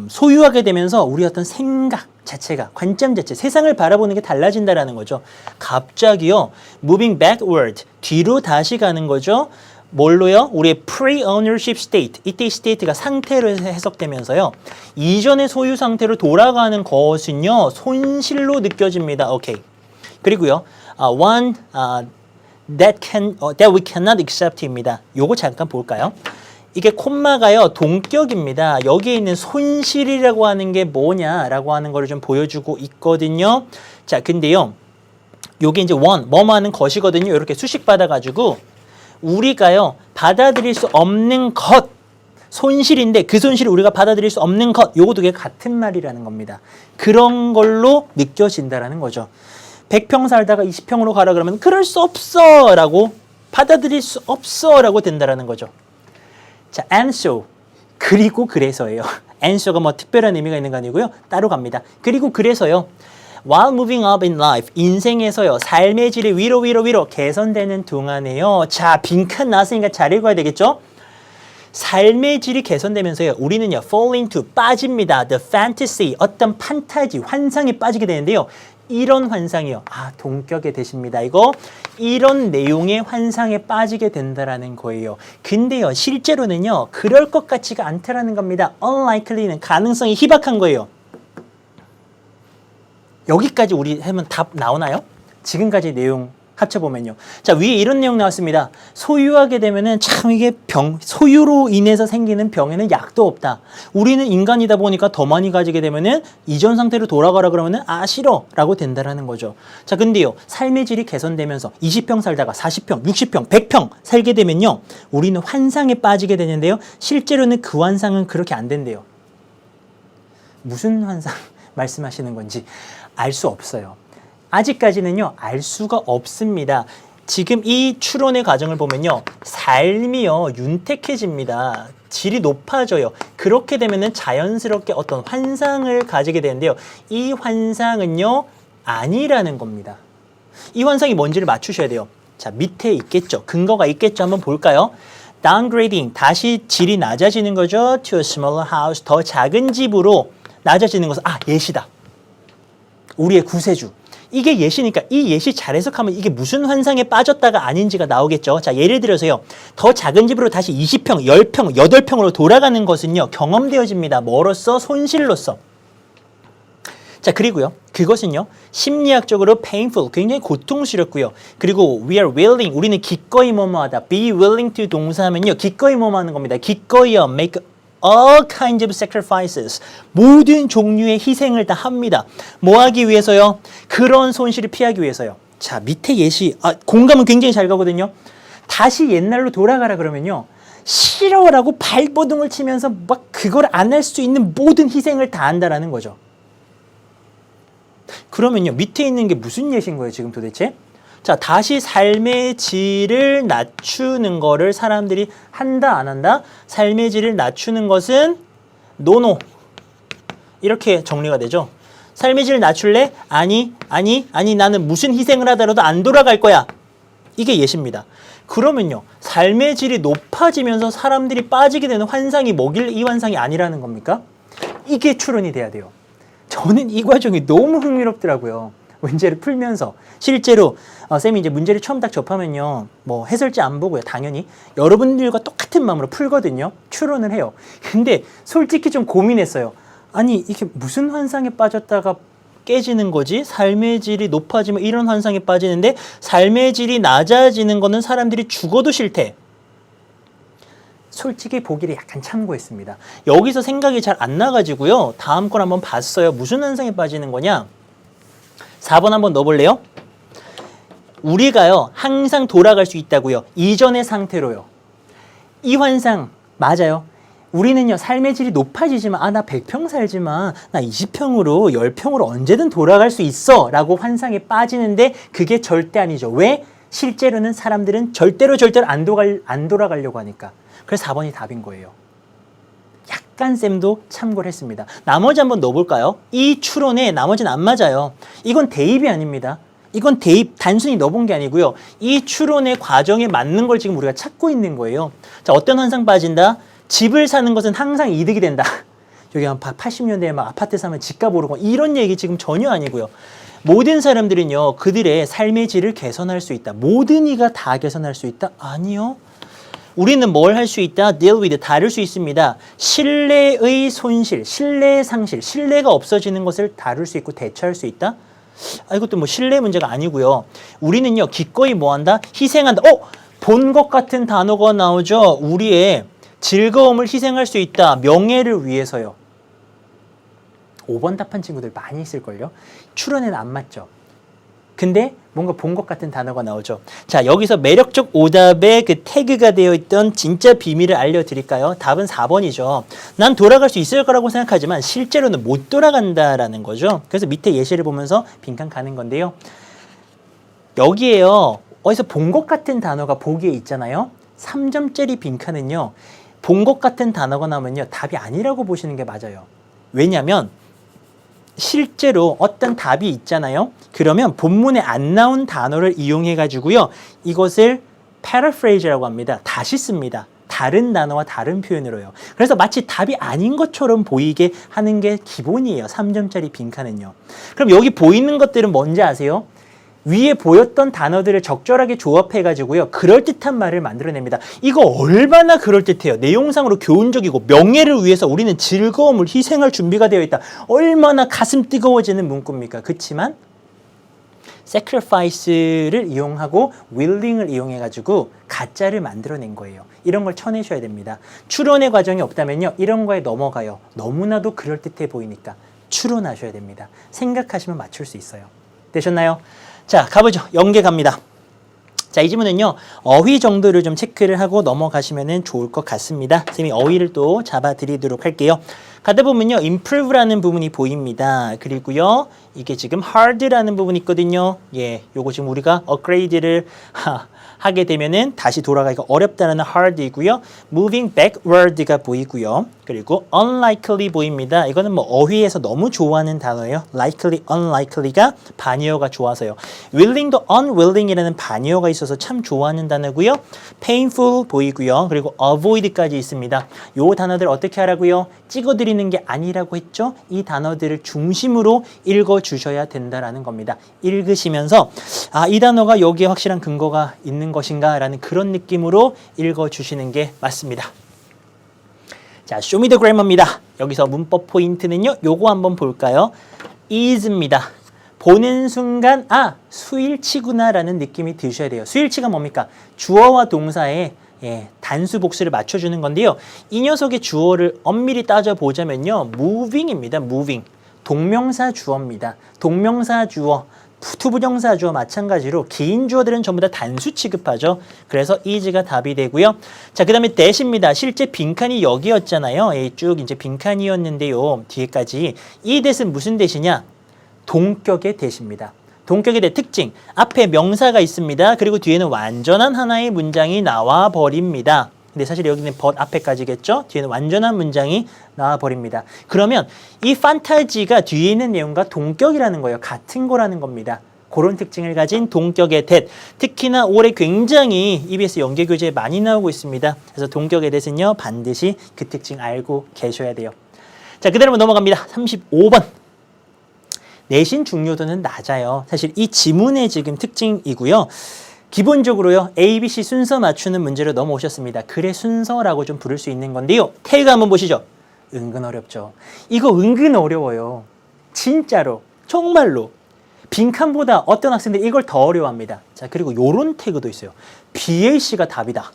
소유하게 되면서 우리 어떤 생각 자체가, 관점 자체, 세상을 바라보는 게 달라진다는 거죠. 갑자기요. Moving backward, 뒤로 다시 가는 거죠. 뭘로요? 우리의 pre-ownership state, 이때 state가 상태로 해석되면서요. 이전의 소유 상태로 돌아가는 것은요. 손실로 느껴집니다. 오케이. 그리고요. One that we cannot accept입니다. 요거 잠깐 볼까요? 이게 콤마가요. 동격입니다. 여기에 있는 손실이라고 하는 게 뭐냐라고 하는 거를 좀 보여주고 있거든요. 자, 근데요. 요게 이제 one, 뭐뭐 하는 것이거든요. 이렇게 수식 받아가지고 우리가요, 받아들일 수 없는 것, 손실인데 그 손실을 우리가 받아들일 수 없는 것, 요거 두 개 같은 말이라는 겁니다. 그런 걸로 느껴진다라는 거죠. 100평 살다가 20평으로 가라 그러면 그럴 수 없어! 라고 받아들일 수 없어! 라고 된다라는 거죠. 자, and so, 그리고 그래서예요. and so가 뭐 특별한 의미가 있는 거 아니고요. 따로 갑니다. 그리고 그래서요. While moving up in life, 인생에서요, 삶의 질이 위로 개선되는 동안에요. 자, 빈칸 나왔으니까 잘 읽어야 되겠죠? 삶의 질이 개선되면서요, 우리는요, fall into, 빠집니다. The fantasy, 어떤 판타지, 환상에 빠지게 되는데요. 이런 환상이요. 아, 동격에 되십니다. 이거, 이런 내용의 환상에 빠지게 된다라는 거예요. 근데요, 실제로는요, 그럴 것 같지가 않다라는 겁니다. unlikely는 가능성이 희박한 거예요. 여기까지 우리 하면 답 나오나요? 지금까지 내용 합쳐보면요. 자, 위에 이런 내용 나왔습니다. 소유하게 되면은 참 이게 소유로 인해서 생기는 병에는 약도 없다. 우리는 인간이다 보니까 더 많이 가지게 되면은 이전 상태로 돌아가라 그러면은 아, 싫어! 라고 된다라는 거죠. 자, 근데요. 삶의 질이 개선되면서 20평 살다가 40평, 60평, 100평 살게 되면요. 우리는 환상에 빠지게 되는데요. 실제로는 그 환상은 그렇게 안 된대요. 무슨 환상 말씀하시는 건지 알 수 없어요. 아직까지는요, 알 수가 없습니다. 지금 이 추론의 과정을 보면요. 삶이요. 윤택해집니다. 질이 높아져요. 그렇게 되면은 자연스럽게 어떤 환상을 가지게 되는데요. 이 환상은요. 아니라는 겁니다. 이 환상이 뭔지를 맞추셔야 돼요. 자, 밑에 있겠죠. 근거가 있겠죠. 한번 볼까요? downgrading, 다시 질이 낮아지는 거죠. to a smaller house, 더 작은 집으로 낮아지는 것은 예시다. 우리의 구세주. 이게 예시니까 이 예시 잘 해석하면 이게 무슨 환상에 빠졌다가 아닌지가 나오겠죠. 자, 예를 들어서요. 더 작은 집으로 다시 20평, 10평, 8평으로 돌아가는 것은요. 경험되어집니다. 뭐로써? 손실로써. 자, 그리고요. 그것은요. 심리학적으로 painful, 굉장히 고통스럽고요. 그리고 we are willing, 우리는 기꺼이 뭐뭐하다. be willing to 동사하면요. 기꺼이 뭐뭐하는 겁니다. 기꺼이요. make all kinds of sacrifices. 모든 종류의 희생을 다 합니다. 뭐 하기 위해서요? 그런 손실을 피하기 위해서요. 자, 밑에 예시. 공감은 굉장히 잘 가거든요. 다시 옛날로 돌아가라 그러면요. 싫어라고 발버둥을 치면서 막 그걸 안 할 수 있는 모든 희생을 다 한다라는 거죠. 그러면요. 밑에 있는 게 무슨 예시인 거예요, 지금 도대체? 자, 다시 삶의 질을 낮추는 거를 사람들이 한다, 안 한다? 삶의 질을 낮추는 것은 노노. 이렇게 정리가 되죠. 삶의 질을 낮출래? 아니, 나는 무슨 희생을 하더라도 안 돌아갈 거야. 이게 예시입니다. 그러면요. 삶의 질이 높아지면서 사람들이 빠지게 되는 환상이 뭐길래 이 환상이 아니라는 겁니까? 이게 추론이 돼야 돼요. 저는 이 과정이 너무 흥미롭더라고요. 문제를 풀면서 실제로 쌤이 이제 문제를 처음 딱 접하면요, 뭐 해설지 안 보고요, 당연히 여러분들과 똑같은 마음으로 풀거든요. 추론을 해요. 근데 솔직히 좀 고민했어요. 아니 이게 무슨 환상에 빠졌다가 깨지는 거지? 삶의 질이 높아지면 이런 환상에 빠지는데 삶의 질이 낮아지는 거는 사람들이 죽어도 싫대. 솔직히 보기를 약간 참고했습니다. 여기서 생각이 잘 안 나가지고요. 다음 걸 한번 봤어요. 무슨 환상에 빠지는 거냐? 4번 한번 넣어볼래요? 우리가요. 항상 돌아갈 수 있다고요. 이전의 상태로요. 이 환상 맞아요. 우리는요. 삶의 질이 높아지지만 나 100평 살지만 나 20평으로 10평으로 언제든 돌아갈 수 있어 라고 환상에 빠지는데 그게 절대 아니죠. 왜? 실제로는 사람들은 절대로 안 돌아가려고 하니까. 그래서 4번이 답인 거예요. 약간 쌤도 참고를 했습니다. 나머지 한번 넣어볼까요? 이 추론에 나머지는 안 맞아요. 이건 대입이 아닙니다. 이건 대입 단순히 넣어본 게 아니고요. 이 추론의 과정에 맞는 걸 지금 우리가 찾고 있는 거예요. 자, 어떤 환상 빠진다? 집을 사는 것은 항상 이득이 된다. 여기 한 80년대에 막 아파트 사면 집값 오르고 이런 얘기 지금 전혀 아니고요. 모든 사람들은요. 그들의 삶의 질을 개선할 수 있다. 모든 이가 다 개선할 수 있다? 아니요. 우리는 뭘 할 수 있다? deal with, 다룰 수 있습니다. 신뢰의 손실, 신뢰의 상실, 신뢰가 없어지는 것을 다룰 수 있고 대처할 수 있다? 이것도 뭐 신뢰 문제가 아니고요. 우리는요, 기꺼이 뭐 한다? 희생한다. 본 것 같은 단어가 나오죠. 우리의 즐거움을 희생할 수 있다. 명예를 위해서요. 5번 답한 친구들 많이 있을걸요? 추론에는 안 맞죠. 근데 뭔가 본 것 같은 단어가 나오죠. 자, 여기서 매력적 오답에 그 태그가 되어 있던 진짜 비밀을 알려드릴까요? 답은 4번이죠. 난 돌아갈 수 있을 거라고 생각하지만 실제로는 못 돌아간다라는 거죠. 그래서 밑에 예시를 보면서 빈칸 가는 건데요. 여기에요. 어디서 본 것 같은 단어가 보기에 있잖아요. 3점짜리 빈칸은요. 본 것 같은 단어가 나오면요. 답이 아니라고 보시는 게 맞아요. 왜냐하면 실제로 어떤 답이 있잖아요. 그러면 본문에 안 나온 단어를 이용해 가지고요. 이것을 paraphrase라고 합니다. 다시 씁니다. 다른 단어와 다른 표현으로요. 그래서 마치 답이 아닌 것처럼 보이게 하는 게 기본이에요. 3점짜리 빈칸은요. 그럼 여기 보이는 것들은 뭔지 아세요? 위에 보였던 단어들을 적절하게 조합해가지고요. 그럴듯한 말을 만들어냅니다. 이거 얼마나 그럴듯해요. 내용상으로 교훈적이고 명예를 위해서 우리는 즐거움을 희생할 준비가 되어 있다. 얼마나 가슴 뜨거워지는 문구입니까? 그렇지만 sacrifice를 이용하고 willing을 이용해가지고 가짜를 만들어낸 거예요. 이런 걸 쳐내셔야 됩니다. 추론의 과정이 없다면요. 이런 거에 넘어가요. 너무나도 그럴듯해 보이니까 추론하셔야 됩니다. 생각하시면 맞출 수 있어요. 되셨나요? 자, 가보죠. 연계 갑니다. 자, 이 지문은요. 어휘 정도를 좀 체크를 하고 넘어가시면 좋을 것 같습니다. 쌤이 어휘를 또 잡아드리도록 할게요. 가다 보면요, improve라는 부분이 보입니다. 그리고요, 이게 지금 hard라는 부분이 있거든요. 예, 요거 지금 우리가 upgrade를 하게 되면은 다시 돌아가기가 어렵다는 hard이고요. moving backward가 보이고요. 그리고 unlikely 보입니다. 이거는 뭐 어휘에서 너무 좋아하는 단어예요. likely, unlikely가 반의어가 좋아서요. willing도 unwilling이라는 반의어가 있어서 참 좋아하는 단어고요. painful 보이고요. 그리고 avoid까지 있습니다. 요 단어들 어떻게 하라고요? 찍어드리는 게 아니라고 했죠? 이 단어들을 중심으로 읽어주셔야 된다라는 겁니다. 읽으시면서 이 단어가 여기에 확실한 근거가 있는 것인가 라는 그런 느낌으로 읽어주시는 게 맞습니다. 자, show me the grammar입니다. 여기서 문법 포인트는요, 요거 한번 볼까요? is입니다. 보는 순간 수일치구나 라는 느낌이 드셔야 돼요. 수일치가 뭡니까? 주어와 동사의 단수 복수를 맞춰주는 건데요. 이 녀석의 주어를 엄밀히 따져보자면요, moving입니다. moving. 동명사 주어입니다. 동명사 주어. 투부정사 주어 마찬가지로 긴 주어들은 전부 다 단수 취급하죠. 그래서 is가 답이 되고요. 자, 그 다음에 that입니다. 실제 빈칸이 여기였잖아요. 쭉 이제 빈칸이었는데요. 뒤에까지. 이 that은 무슨 that이냐? 동격의 that입니다. 동격의 that 특징. 앞에 명사가 있습니다. 그리고 뒤에는 완전한 하나의 문장이 나와 버립니다. 근데 사실 여기는 but 앞에까지겠죠? 뒤에는 완전한 문장이 나와버립니다. 그러면 이 판타지가 뒤에 있는 내용과 동격이라는 거예요. 같은 거라는 겁니다. 그런 특징을 가진 동격의 that. 특히나 올해 굉장히 EBS 연계교재에 많이 나오고 있습니다. 그래서 동격의 that은요, 반드시 그 특징 알고 계셔야 돼요. 자, 그대로 넘어갑니다. 35번. 내신 중요도는 낮아요. 사실 이 지문의 지금 특징이고요. 기본적으로요, A, B, C 순서 맞추는 문제로 넘어오셨습니다. 글의 순서라고 좀 부를 수 있는 건데요. 태그 한번 보시죠. 은근 어렵죠. 이거 은근 어려워요. 진짜로. 정말로. 빈칸보다 어떤 학생들이 이걸 더 어려워합니다. 자, 그리고 요런 태그도 있어요. BAC가 답이다.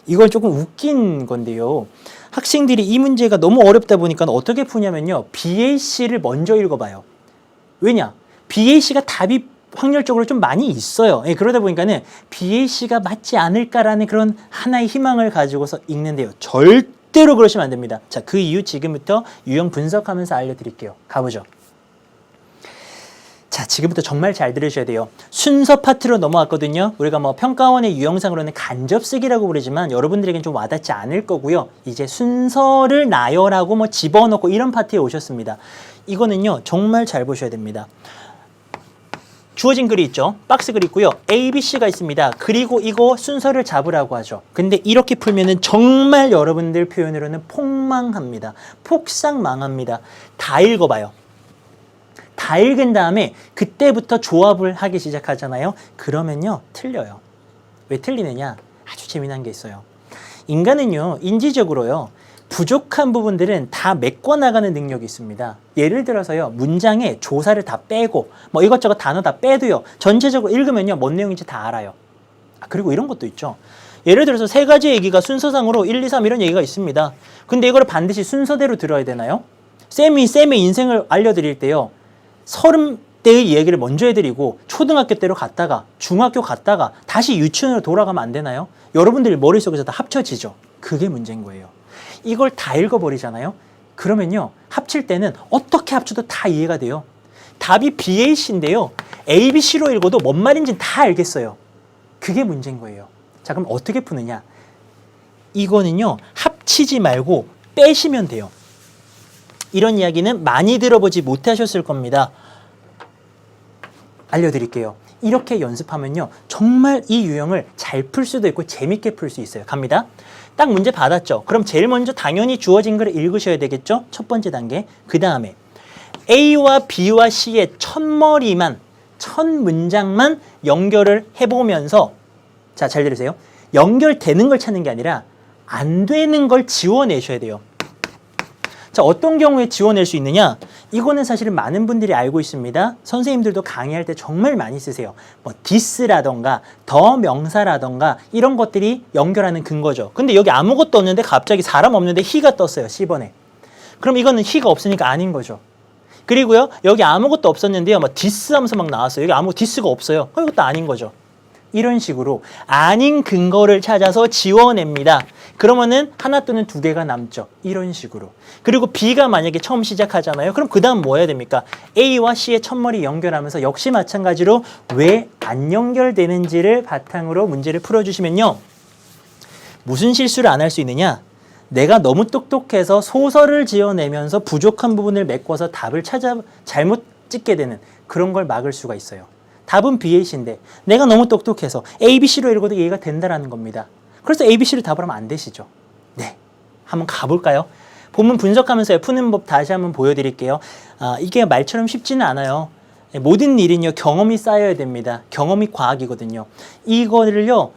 이걸 조금 웃긴 건데요. 학생들이 이 문제가 너무 어렵다 보니까 어떻게 푸냐면요. BAC를 먼저 읽어봐요. 왜냐? BAC가 답이 확률적으로 좀 많이 있어요. 그러다 보니까는 BAC가 맞지 않을까라는 그런 하나의 희망을 가지고서 읽는데요. 절대로 그러시면 안 됩니다. 자, 그 이유 지금부터 유형 분석하면서 알려드릴게요. 가보죠. 자, 지금부터 정말 잘 들으셔야 돼요. 순서 파트로 넘어왔거든요. 우리가 뭐 평가원의 유형상으로는 간접쓰기라고 부르지만 여러분들에겐 좀 와닿지 않을 거고요. 이제 순서를 나열하고 뭐 집어넣고 이런 파트에 오셨습니다. 이거는요, 정말 잘 보셔야 됩니다. 주어진 글이 있죠. 박스 글이 있고요. A, B, C가 있습니다. 그리고 이거 순서를 잡으라고 하죠. 근데 이렇게 풀면은 정말 여러분들 표현으로는 폭망합니다. 폭삭 망합니다. 다 읽어봐요. 다 읽은 다음에 그때부터 조합을 하기 시작하잖아요. 그러면요, 틀려요. 왜 틀리느냐? 아주 재미난 게 있어요. 인간은요, 인지적으로요, 부족한 부분들은 다 메꿔나가는 능력이 있습니다. 예를 들어서요, 문장에 조사를 다 빼고 뭐 이것저것 단어 다 빼도요, 전체적으로 읽으면요, 뭔 내용인지 다 알아요. 그리고 이런 것도 있죠. 예를 들어서 세 가지 얘기가 순서상으로 1, 2, 3 이런 얘기가 있습니다. 근데 이걸 반드시 순서대로 들어야 되나요? 쌤의 인생을 알려드릴 때요, 30대의 얘기를 먼저 해드리고 초등학교 때로 갔다가 중학교 갔다가 다시 유치원으로 돌아가면 안 되나요? 여러분들 머릿속에서 다 합쳐지죠. 그게 문제인 거예요. 이걸 다 읽어버리잖아요. 그러면요, 합칠 때는 어떻게 합쳐도 다 이해가 돼요. 답이 BAC인데요. A, B, C로 읽어도 뭔 말인지 다 알겠어요. 그게 문제인 거예요. 자, 그럼 어떻게 푸느냐? 이거는요, 합치지 말고 빼시면 돼요. 이런 이야기는 많이 들어보지 못하셨을 겁니다. 알려드릴게요. 이렇게 연습하면요, 정말 이 유형을 잘 풀 수도 있고 재밌게 풀 수 있어요. 갑니다. 딱 문제 받았죠. 그럼 제일 먼저 당연히 주어진 글을 읽으셔야 되겠죠. 첫 번째 단계. 그 다음에 A와 B와 C의 첫 문장만 연결을 해보면서, 자, 잘 들으세요. 연결되는 걸 찾는 게 아니라 안 되는 걸 지워내셔야 돼요. 자, 어떤 경우에 지워낼 수 있느냐? 이거는 사실은 많은 분들이 알고 있습니다. 선생님들도 강의할 때 정말 많이 쓰세요. 뭐 this라던가 더 명사라던가 이런 것들이 연결하는 근거죠. 근데 여기 아무것도 없는데 갑자기 사람 없는데 he가 떴어요. 10번에. 그럼 이거는 he가 없으니까 아닌 거죠. 그리고요, 여기 아무것도 없었는데요, 뭐 this 하면서 막 나왔어요. 여기 아무 this가 없어요. 그럼 이것도 아닌 거죠. 이런 식으로 아닌 근거를 찾아서 지워냅니다. 그러면은 하나 또는 두 개가 남죠. 이런 식으로. 그리고 B가 만약에 처음 시작하잖아요. 그럼 그 다음 뭐 해야 됩니까? A와 C의 첫머리 연결하면서 역시 마찬가지로 왜 안 연결되는지를 바탕으로 문제를 풀어주시면요. 무슨 실수를 안 할 수 있느냐? 내가 너무 똑똑해서 소설을 지어내면서 부족한 부분을 메꿔서 답을 잘못 찍게 되는 그런 걸 막을 수가 있어요. 답은 BAC인데 내가 너무 똑똑해서 ABC로 읽어도 이해가 된다라는 겁니다. 그래서 ABC를 답을 하면 안 되시죠. 네, 한번 가볼까요? 본문 분석하면서 푸는 법 다시 한번 보여드릴게요. 이게 말처럼 쉽지는 않아요. 모든 일은요, 경험이 쌓여야 됩니다. 경험이 과학이거든요. 이거를요,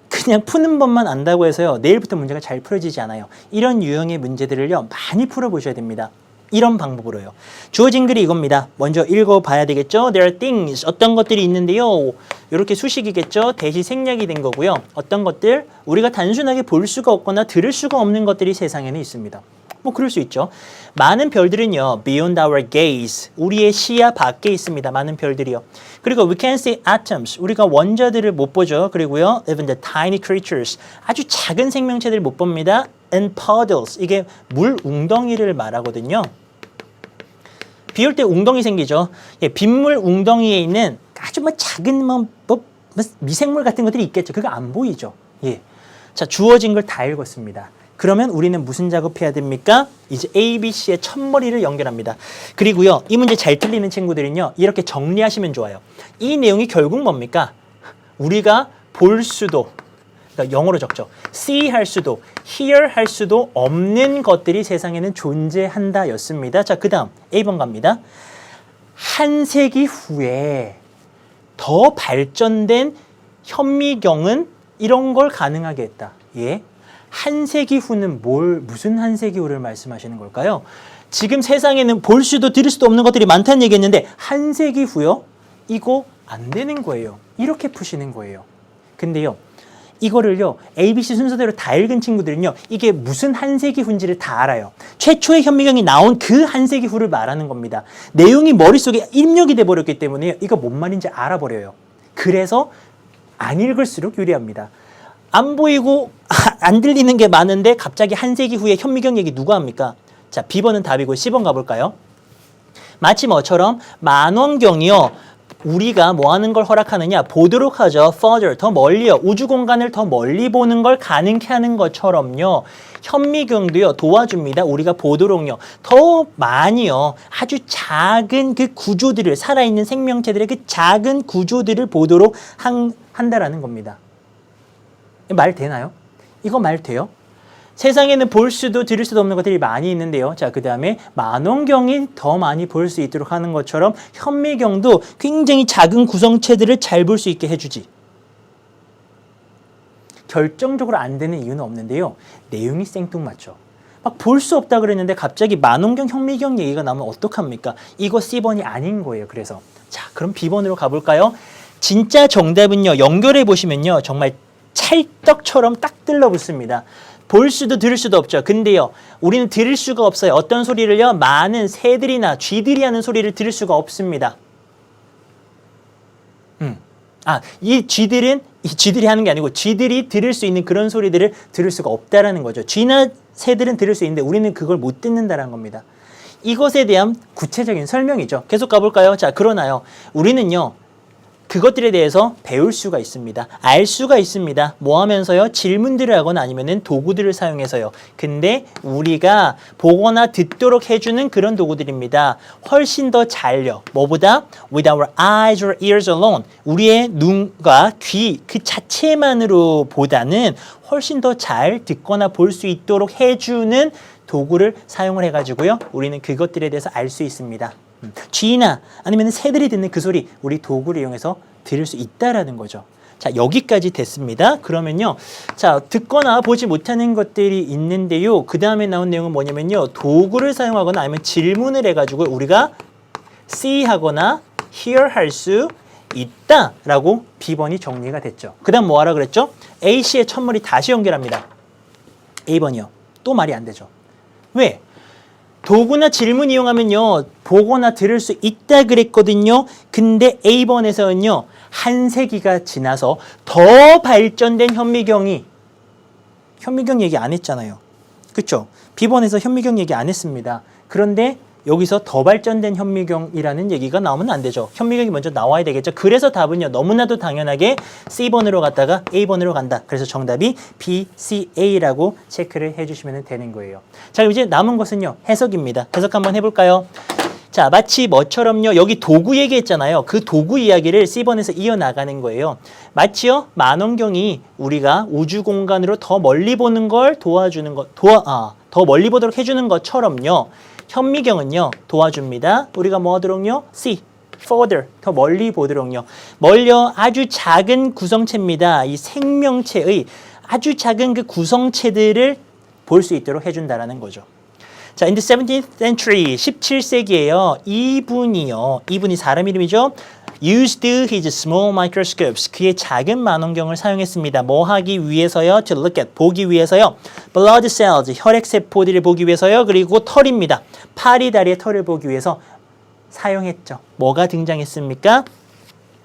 그냥 푸는 법만 안다고 해서요, 내일부터 문제가 잘 풀어지지 않아요. 이런 유형의 문제들을요, 많이 풀어보셔야 됩니다. 이런 방법으로요. 주어진 글이 이겁니다. 먼저 읽어봐야 되겠죠? There are things, 어떤 것들이 있는데요. 이렇게 수식이겠죠? 대시 생략이 된 거고요. 어떤 것들, 우리가 단순하게 볼 수가 없거나 들을 수가 없는 것들이 세상에는 있습니다. 뭐 그럴 수 있죠. 많은 별들은요, beyond our gaze, 우리의 시야 밖에 있습니다. 많은 별들이요. 그리고 we can see atoms, 우리가 원자들을 못 보죠. 그리고요, even the tiny creatures, 아주 작은 생명체들을 못 봅니다. and puddles, 이게 물 웅덩이를 말하거든요. 비 올 때 웅덩이 생기죠. 예, 빗물 웅덩이에 있는 아주 작은 미생물 같은 것들이 있겠죠. 그거 안 보이죠. 예. 자, 주어진 걸 다 읽었습니다. 그러면 우리는 무슨 작업해야 됩니까? 이제 ABC의 첫머리를 연결합니다. 그리고요, 이 문제 잘 틀리는 친구들은요, 이렇게 정리하시면 좋아요. 이 내용이 결국 뭡니까? 우리가 볼 수도, 그러니까 영어로 적죠. see 할 수도, hear 할 수도 없는 것들이 세상에는 존재한다 였습니다. 자, 그 다음 A번 갑니다. 한 세기 후에 더 발전된 현미경은 이런 걸 가능하게 했다. 예. 한 세기 후는 무슨 한 세기 후를 말씀하시는 걸까요? 지금 세상에는 볼 수도 들을 수도 없는 것들이 많다는 얘기했는데 한 세기 후요? 이거 안 되는 거예요. 이렇게 푸시는 거예요. 근데요, 이거를요, ABC 순서대로 다 읽은 친구들은요, 이게 무슨 한 세기 후인지를 다 알아요. 최초의 현미경이 나온 그 한 세기 후를 말하는 겁니다. 내용이 머릿속에 입력이 돼버렸기 때문에 이거 뭔 말인지 알아버려요. 그래서 안 읽을수록 유리합니다. 안 보이고 안 들리는 게 많은데 갑자기 한 세기 후에 현미경 얘기 누가 합니까? 자, B번은 답이고 C번 가볼까요? 마치 뭐처럼 만원경이요, 우리가 뭐 하는 걸 허락하느냐? 보도록 하죠. further, 더 멀리요. 우주 공간을 더 멀리 보는 걸 가능케 하는 것처럼요. 현미경도요, 도와줍니다. 우리가 보도록요, 더 많이요, 아주 작은 그 구조들을, 살아있는 생명체들의 그 작은 구조들을 보도록 한다라는 겁니다. 말 되나요? 이거 말 돼요? 세상에는 볼 수도 들을 수도 없는 것들이 많이 있는데요. 자, 그 다음에 만원경이 더 많이 볼 수 있도록 하는 것처럼 현미경도 굉장히 작은 구성체들을 잘 볼 수 있게 해주지. 결정적으로 안 되는 이유는 없는데요. 내용이 생뚱맞죠. 막 볼 수 없다 그랬는데 갑자기 만원경, 현미경 얘기가 나오면 어떡합니까? 이거 C번이 아닌 거예요. 그래서 자, 그럼 B번으로 가볼까요? 진짜 정답은요, 연결해 보시면요, 정말 찰떡처럼 딱 들러붙습니다. 볼 수도 들을 수도 없죠. 근데요, 우리는 들을 수가 없어요. 어떤 소리를요? 많은 새들이나 쥐들이 하는 소리를 들을 수가 없습니다. 이 쥐들이 하는 게 아니고 쥐들이 들을 수 있는 그런 소리들을 들을 수가 없다라는 거죠. 쥐나 새들은 들을 수 있는데 우리는 그걸 못 듣는다라는 겁니다. 이것에 대한 구체적인 설명이죠. 계속 가볼까요? 자, 그러나요, 우리는요, 그것들에 대해서 배울 수가 있습니다. 알 수가 있습니다. 뭐 하면서요? 질문들을 하거나 아니면은 도구들을 사용해서요. 근데 우리가 보거나 듣도록 해주는 그런 도구들입니다. 훨씬 더 잘요. 뭐보다? With our eyes or ears alone. 우리의 눈과 귀 그 자체만으로 보다는 훨씬 더 잘 듣거나 볼 수 있도록 해주는 도구를 사용을 해가지고요, 우리는 그것들에 대해서 알 수 있습니다. 쥐나 아니면 새들이 듣는 그 소리, 우리 도구를 이용해서 들을 수 있다라는 거죠. 자, 여기까지 됐습니다. 그러면요, 자, 듣거나 보지 못하는 것들이 있는데요, 그 다음에 나온 내용은 뭐냐면요, 도구를 사용하거나 아니면 질문을 해가지고 우리가 see 하거나 hear 할 수 있다라고 B번이 정리가 됐죠. 그 다음 뭐 하라 그랬죠? A, C의 첫머리 다시 연결합니다. A번이요. 또 말이 안 되죠. 왜? 도구나 질문 이용하면요, 보거나 들을 수 있다 그랬거든요. 근데 A번에서는요, 한 세기가 지나서 더 발전된 현미경이 현미경 얘기 안 했잖아요. 그쵸? 비번에서 현미경 얘기 안 했습니다. 그런데 여기서 더 발전된 현미경이라는 얘기가 나오면 안 되죠. 현미경이 먼저 나와야 되겠죠. 그래서 답은요. 너무나도 당연하게 C번으로 갔다가 A번으로 간다. 그래서 정답이 B, C, A라고 체크를 해주시면 되는 거예요. 자, 이제 남은 것은요. 해석입니다. 해석 한번 해볼까요? 자, 마치 뭐처럼요. 여기 도구 얘기했잖아요. 그 도구 이야기를 C번에서 이어나가는 거예요. 마치요. 만원경이 우리가 우주 공간으로 더 멀리 보는 걸 도와주는 것, 더 멀리 보도록 해주는 것처럼요. 현미경은요. 도와줍니다. 우리가 뭐 하도록요? See, further, 더 멀리 보도록요. 멀려 아주 작은 구성체입니다. 이 생명체의 아주 작은 그 구성체들을 볼 수 있도록 해준다라는 거죠. 자, in the 17th century, 17세기에요. 이분이 사람 이름이죠. used his small microscopes. 그의 작은 만원경을 사용했습니다. 뭐 하기 위해서요? To look at, 보기 위해서요. blood cells, 혈액세포들을 보기 위해서요. 그리고 털입니다. 팔이 다리의 털을 보기 위해서 사용했죠. 뭐가 등장했습니까?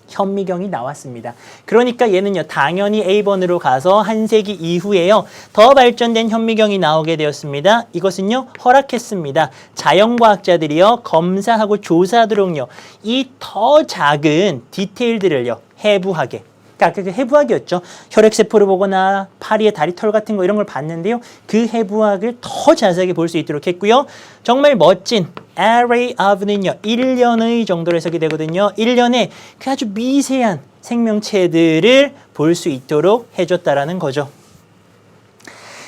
현미경이 나왔습니다. 그러니까 얘는요. 당연히 A번으로 가서 한 세기 이후에요. 더 발전된 현미경이 나오게 되었습니다. 이것은요. 허락했습니다. 자연과학자들이요. 검사하고 조사하도록요. 이 더 작은 디테일들을요. 해부하게. 그러니까 그 해부학이었죠. 혈액세포를 보거나 파리의 다리털 같은 거 이런 걸 봤는데요. 그 해부학을 더 자세하게 볼 수 있도록 했고요. 정말 멋진 array of는요. 1년의 정도로 해석이 되거든요. 1년에 그 아주 미세한 생명체들을 볼 수 있도록 해줬다라는 거죠.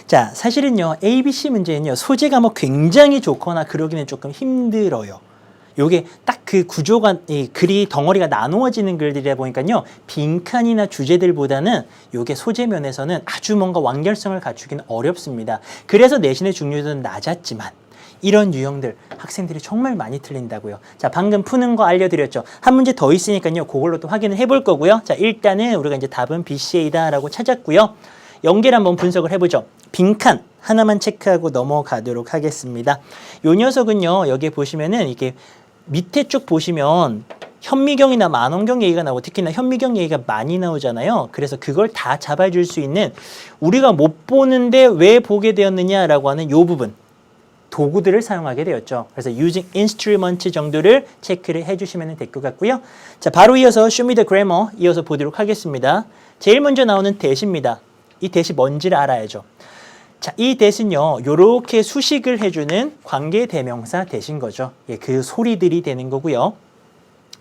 자, 사실은요. ABC 문제는요. 소재가 뭐 굉장히 좋거나 그러기는 조금 힘들어요. 요게 딱 그 구조가, 이 글이 덩어리가 나누어지는 글들이다 보니까요. 빈칸이나 주제들보다는 요게 소재 면에서는 아주 뭔가 완결성을 갖추기는 어렵습니다. 그래서 내신의 중요도는 낮았지만 이런 유형들 학생들이 정말 많이 틀린다고요. 자, 방금 푸는 거 알려드렸죠. 한 문제 더 있으니까요. 그걸로 또 확인을 해볼 거고요. 자, 일단은 우리가 이제 답은 BCA다라고 찾았고요. 연계를 한번 분석을 해보죠. 빈칸 하나만 체크하고 넘어가도록 하겠습니다. 요 녀석은요. 여기에 보시면은 이게 밑에 쭉 보시면 현미경이나 만원경 얘기가 나오고 특히나 현미경 얘기가 많이 나오잖아요. 그래서 그걸 다 잡아줄 수 있는 우리가 못 보는데 왜 보게 되었느냐라고 하는 요 부분. 도구들을 사용하게 되었죠. 그래서 using instrument 정도를 체크를 해주시면 될 것 같고요. 자, 바로 이어서 show me the grammar 이어서 보도록 하겠습니다. 제일 먼저 나오는 대시입니다. 이 대시 뭔지를 알아야죠. 자, 이 대신요, 요렇게 수식을 해주는 관계 대명사 대신 거죠. 예, 그 소리들이 되는 거고요.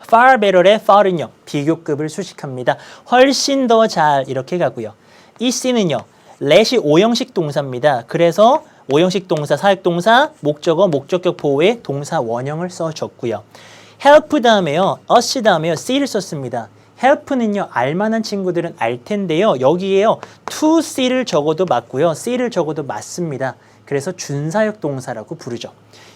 far better의 far은요, 비교급을 수식합니다. 훨씬 더 잘 이렇게 가고요. 이 C는요, let이 오형식 동사입니다. 그래서 오형식 동사, 사역동사, 목적어, 목적격 보호에 동사 원형을 써줬고요. help 다음에요, us 다음에요, C를 썼습니다. help는요, 알만한 친구들은 알 텐데요. 여기에요, to C를 적어도 맞고요. C를 적어도 맞습니다. 그래서 준사역 동사라고 부르죠.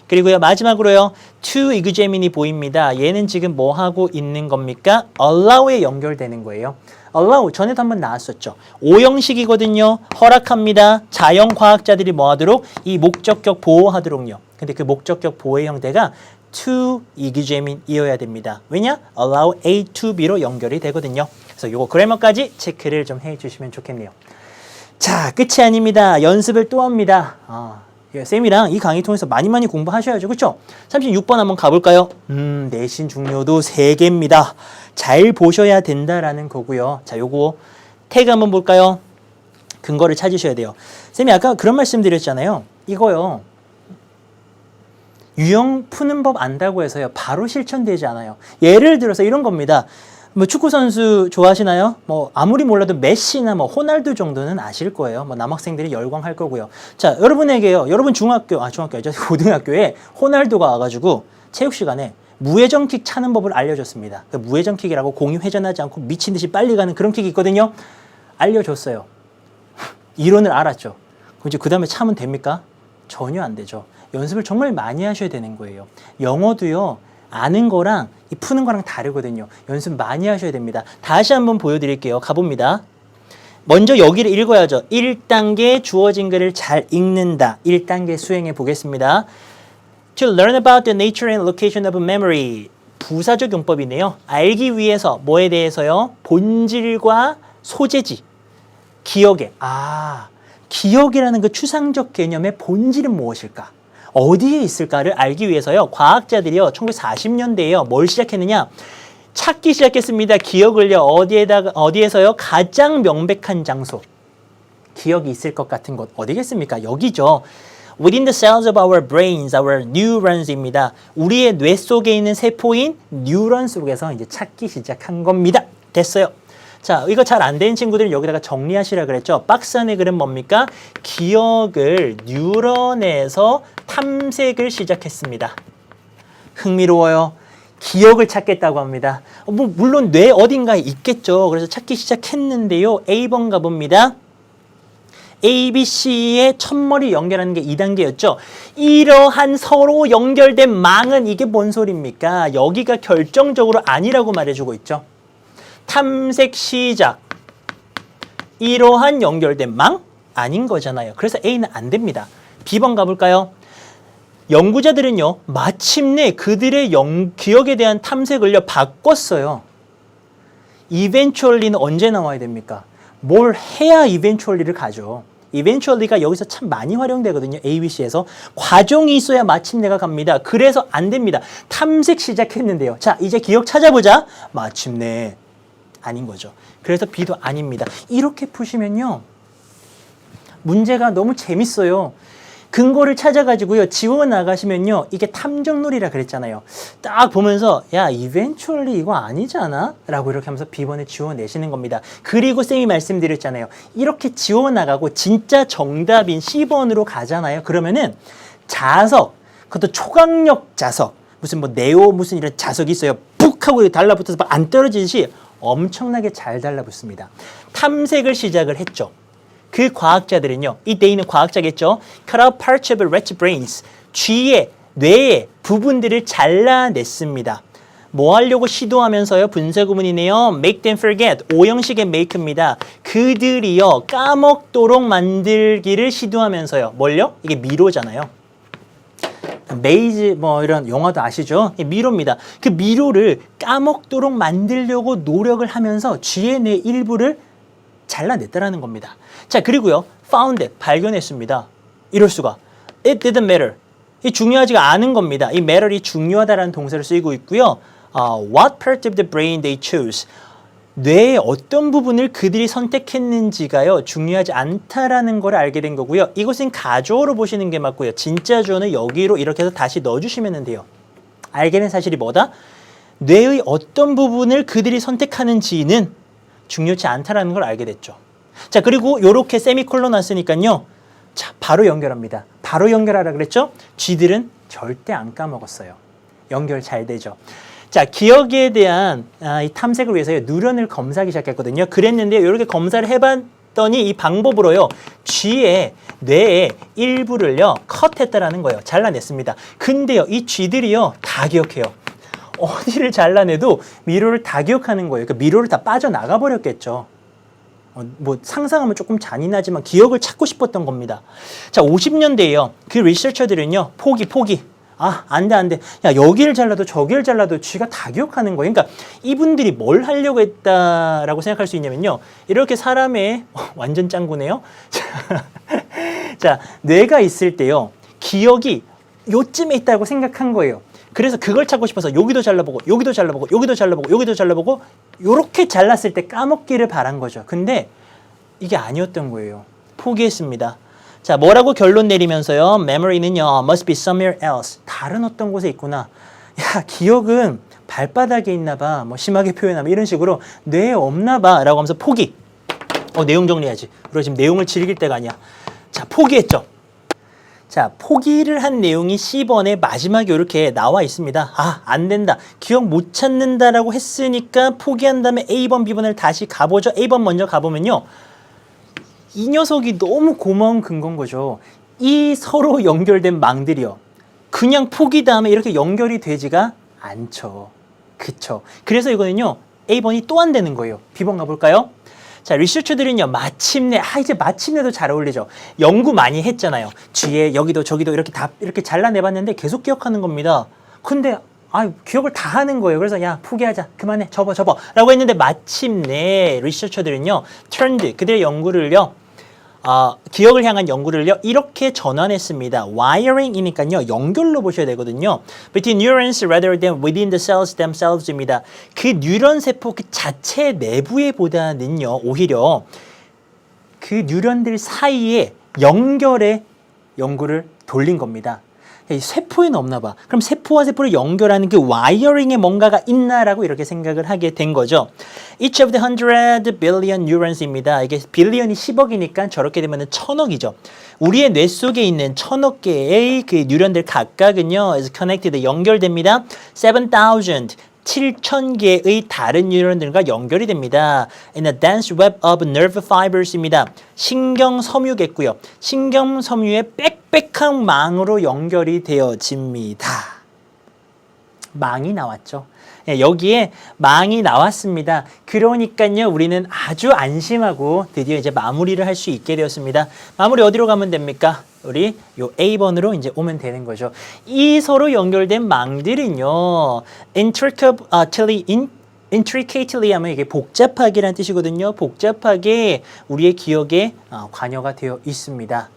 그리고요, 마지막으로요, to examine이 보입니다. 얘는 지금 뭐 하고 있는 겁니까? allow에 연결되는 거예요. allow, 전에도 한번 나왔었죠. 오형식이거든요. 허락합니다. 자연과학자들이 뭐 하도록? 이 목적격 보호하도록요. 근데 그 목적격 보호의 형태가 to examine이어야 됩니다. 왜냐? allow A to B로 연결이 되거든요. 그래서 요거 그래머까지 체크를 좀 해주시면 좋겠네요. 자, 끝이 아닙니다. 연습을 또 합니다. 쌤이랑 이 강의 통해서 많이 공부하셔야죠. 그렇죠? 36번 한번 가볼까요? 내신 중요도 3개입니다. 잘 보셔야 된다라는 거고요. 자, 요거 태그 한번 볼까요? 근거를 찾으셔야 돼요. 쌤이 아까 그런 말씀 드렸잖아요. 이거요. 유형 푸는 법 안다고 해서요. 바로 실천되지 않아요. 예를 들어서 이런 겁니다. 뭐 축구 선수 좋아하시나요? 뭐 아무리 몰라도 메시나 뭐 호날두 정도는 아실 거예요. 뭐 남학생들이 열광할 거고요. 자, 여러분에게요. 여러분 중학교에 고등학교에 호날두가 와가지고 체육 시간에 무회전킥 차는 법을 알려줬습니다. 그 무회전킥이라고 공이 회전하지 않고 미친 듯이 빨리 가는 그런 킥이 있거든요. 알려줬어요. 이론을 알았죠. 그럼 이제 그 다음에 차면 됩니까? 전혀 안 되죠. 연습을 정말 많이 하셔야 되는 거예요. 영어도요. 아는 거랑 이 푸는 거랑 다르거든요. 연습 많이 하셔야 됩니다. 다시 한번 보여드릴게요. 가봅니다. 먼저 여기를 읽어야죠. 1단계 주어진 글을 잘 읽는다. 1단계 수행해 보겠습니다. To learn about the nature and location of memory. 부사적 용법이네요. 알기 위해서 뭐에 대해서요? 본질과 소재지. 기억에. 기억이라는 그 추상적 개념의 본질은 무엇일까? 어디에 있을까를 알기 위해서요. 과학자들이요. 1940년대에요. 뭘 시작했느냐? 찾기 시작했습니다. 기억을요. 어디에서요? 가장 명백한 장소. 기억이 있을 것 같은 곳. 어디겠습니까? 여기죠. Within the cells of our brains, our neurons입니다. 우리의 뇌 속에 있는 세포인 뉴런 속에서 이제 찾기 시작한 겁니다. 됐어요. 자, 이거 잘 안 되는 친구들은 여기다가 정리하시라 그랬죠. 박스 안에 글은 뭡니까? 기억을 뉴런에서 탐색을 시작했습니다. 흥미로워요. 기억을 찾겠다고 합니다. 물론 뇌 어딘가에 있겠죠. 그래서 찾기 시작했는데요. A번 가봅니다. A, B, C의 첫머리 연결하는 게 2단계였죠. 이러한 서로 연결된 망은 이게 뭔 소리입니까? 여기가 결정적으로 아니라고 말해주고 있죠. 탐색 시작. 이러한 연결된 망? 아닌 거잖아요. 그래서 A는 안 됩니다. B번 가볼까요? 연구자들은요. 마침내 그들의 기억에 대한 탐색을요. 바꿨어요. eventually는 언제 나와야 됩니까? 뭘 해야 eventually를 가죠. eventually가 여기서 참 많이 활용되거든요. ABC에서. 과정이 있어야 마침내가 갑니다. 그래서 안 됩니다. 탐색 시작했는데요. 자, 이제 기억 찾아보자. 마침내. 아닌 거죠. 그래서 B도 아닙니다. 이렇게 푸시면요. 문제가 너무 재밌어요. 근거를 찾아가지고요. 지워 나가시면요. 이게 탐정놀이라 그랬잖아요. 딱 보면서 야, eventually 이거 아니잖아? 라고 이렇게 하면서 B번에 지워내시는 겁니다. 그리고 쌤이 말씀드렸잖아요. 이렇게 지워 나가고 진짜 정답인 C번으로 가잖아요. 그러면은 자석, 그것도 초강력 자석, 무슨 뭐 네오 무슨 이런 자석이 있어요. 푹 하고 달라붙어서 안 떨어지듯이 엄청나게 잘 달라붙습니다. 탐색을 시작을 했죠. 그 과학자들은요. 이때 있는 과학자겠죠. Cut out parts of rat's brains. 쥐의 뇌의 부분들을 잘라냈습니다. 뭐 하려고 시도하면서요. 분사 구문이네요. Make them forget. 오형식의 make입니다. 그들이요. 까먹도록 만들기를 시도하면서요. 뭘요? 이게 미로잖아요. 메이즈 뭐 이런 영화도 아시죠? 미로입니다. 그 미로를 까먹도록 만들려고 노력을 하면서 쥐의 뇌 일부를 잘라냈다라는 겁니다. 자, 그리고요. found it, 발견했습니다. 이럴 수가. It didn't matter. 이 중요하지가 않은 겁니다. 이 matter이 중요하다라는 동사를 쓰이고 있고요. What part of the brain they chose. 뇌의 어떤 부분을 그들이 선택했는지가요. 중요하지 않다라는 걸 알게 된 거고요. 이것은 가주어로 보시는 게 맞고요. 진짜 주어는 여기로 이렇게 해서 다시 넣어주시면 돼요. 알게 된 사실이 뭐다? 뇌의 어떤 부분을 그들이 선택하는지는 중요치 않다라는 걸 알게 됐죠. 자, 그리고 이렇게 세미콜론 왔으니까요. 자, 바로 연결합니다. 바로 연결하라 그랬죠? 쥐들은 절대 안 까먹었어요. 연결 잘 되죠. 자, 기억에 대한 이 탐색을 위해서 뉴런을 검사하기 시작했거든요. 그랬는데 이렇게 검사를 해봤더니 이 방법으로요. 쥐의 뇌의 일부를요. 컷했다라는 거예요. 잘라냈습니다. 근데요. 이 쥐들이요. 다 기억해요. 어디를 잘라내도 미로를 다 기억하는 거예요. 그러니까 미로를 다 빠져나가 버렸겠죠. 뭐 상상하면 조금 잔인하지만 기억을 찾고 싶었던 겁니다. 자, 50년대에요. 그 리서처들은요. 포기. 아, 안 돼. 야, 여기를 잘라도 저기를 잘라도 쥐가 다 기억하는 거예요. 그러니까 이분들이 뭘 하려고 했다라고 생각할 수 있냐면요. 이렇게 사람의 완전 짱구네요. 자, 뇌가 있을 때요. 기억이 요쯤에 있다고 생각한 거예요. 그래서 그걸 찾고 싶어서 여기도 잘라보고 여기도 잘라보고 여기도 잘라보고 여기도 잘라보고 요렇게 잘랐을 때 까먹기를 바란 거죠. 근데 이게 아니었던 거예요. 포기했습니다. 자, 뭐라고 결론 내리면서요. memory는요. must be somewhere else. 다른 어떤 곳에 있구나. 야, 기억은 발바닥에 있나 봐. 뭐 심하게 표현하면 이런 식으로 뇌에 없나 봐. 라고 하면서 포기. 내용 정리해야지. 그리고 지금 내용을 즐길 때가 아니야. 자, 포기했죠. 자, 포기를 한 내용이 C번에 마지막에 이렇게 나와 있습니다. 아, 안 된다. 기억 못 찾는다라고 했으니까 포기한 다음에 A번, B번을 다시 가보죠. A번 먼저 가보면요. 이 녀석이 너무 고마운 근거인 거죠. 이 서로 연결된 망들이요. 그냥 포기 다음에 이렇게 연결이 되지가 않죠. 그쵸. 그래서 이거는요. A번이 또 안 되는 거예요. B번 가볼까요? 자, 리서처들은요. 마침내, 이제 마침내도 잘 어울리죠. 연구 많이 했잖아요. 쥐에 여기도 저기도 이렇게 다 이렇게 잘라내봤는데 계속 기억하는 겁니다. 근데 기억을 다 하는 거예요. 그래서 야, 포기하자. 그만해. 접어. 라고 했는데 마침내 리서처들은요. turned 그들의 연구를요. 기억을 향한 연구를요 이렇게 전환했습니다. wiring이니까요 연결로 보셔야 되거든요. between neurons rather than within the cells themselves입니다. 그 뉴런 세포 그 자체 내부에 보다는요 오히려 그 뉴런들 사이에 연결의 연구를 돌린 겁니다. 세포에는 없나 봐. 그럼 세포와 세포를 연결하는 그 와이어링에 뭔가가 있나라고 이렇게 생각을 하게 된 거죠. Each of the 100 billion neurons입니다. 이게 빌리언이 10억이니까 저렇게 되면 1000억이죠. 우리의 뇌 속에 있는 1000억 개의 그 뉴런들 각각은요 is connected 연결됩니다. 7,000개의 다른 뉴런들과 연결이 됩니다. In a dense web of nerve fibers입니다. 신경섬유겠고요. 신경섬유의 빽빽한 망으로 연결이 되어집니다. 망이 나왔죠. 네, 여기에 망이 나왔습니다. 그러니까요, 우리는 아주 안심하고 드디어 이제 마무리를 할 수 있게 되었습니다. 마무리 어디로 가면 됩니까? 우리 요 A번으로 이제 오면 되는 거죠. 이 서로 연결된 망들은요, intricately 하면 이게 복잡하게라는 뜻이거든요. 복잡하게 우리의 기억에 관여가 되어 있습니다.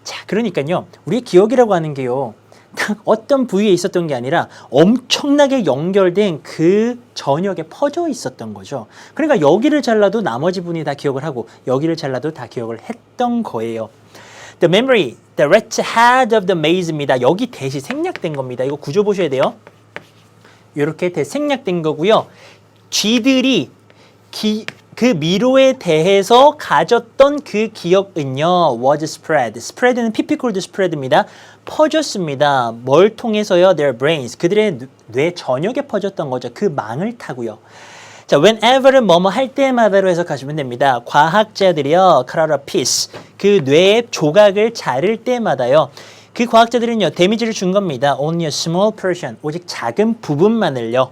자, 그러니까요, 우리의 기억이라고 하는 게요, 딱 어떤 부위에 있었던 게 아니라 엄청나게 연결된 그 전역에 퍼져 있었던 거죠. 그러니까 여기를 잘라도 나머지 분이 다 기억을 하고 여기를 잘라도 다 기억을 했던 거예요. The memory, the rat head of the maze입니다. 여기 대시 생략된 겁니다. 이거 구조 보셔야 돼요. 이렇게 생략된 거고요. 쥐들이 그 미로에 대해서 가졌던 그 기억은요, was spread. spread는 피피콜드 spread입니다. 퍼졌습니다. 뭘 통해서요? Their brains. 그들의 뇌 전역에 퍼졌던 거죠. 그 망을 타고요. 자, whenever는 뭐뭐 할 때마다로 해석하시면 됩니다. 과학자들이요, cut out a piece. 그 뇌의 조각을 자를 때마다요. 그 과학자들은요, 데미지를 준 겁니다. Only a small portion. 오직 작은 부분만을요.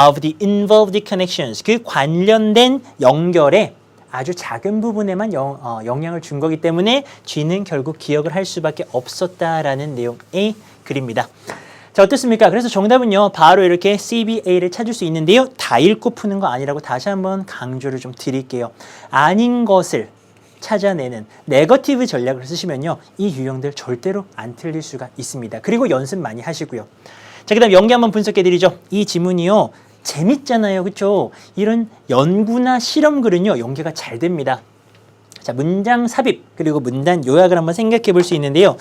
Of the involved connections. 그 관련된 연결에 아주 작은 부분에만 영향을 준 거기 때문에 쥐는 결국 기억을 할 수밖에 없었다라는 내용의 글입니다. 자, 어떻습니까? 그래서 정답은요, 바로 이렇게 CBA를 찾을 수 있는데요. 다 읽고 푸는 거 아니라고 다시 한번 강조를 좀 드릴게요. 아닌 것을 찾아내는 네거티브 전략을 쓰시면요, 이 유형들 절대로 안 틀릴 수가 있습니다. 그리고 연습 많이 하시고요. 자, 그 다음 연기 한번 분석해 드리죠. 이 지문이요, 재밌잖아요. 그렇죠? 이런 연구나 실험글은요, 연계가 잘 됩니다. 자, 문장 삽입 그리고 문단 요약을 한번 생각해 볼 수 있는데요.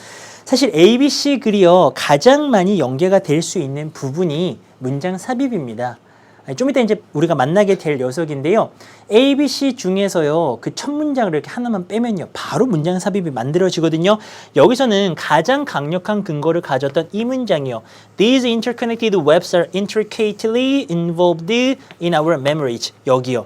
사실 ABC 글이요, 가장 많이 연계가 될 수 있는 부분이 문장 삽입입니다. 좀 이따 이제 우리가 만나게 될 녀석인데요. ABC 중에서요, 그 첫 문장을 이렇게 하나만 빼면요, 바로 문장 삽입이 만들어지거든요. 여기서는 가장 강력한 근거를 가졌던 이 문장이요. These interconnected webs are intricately involved in our memories. 여기요.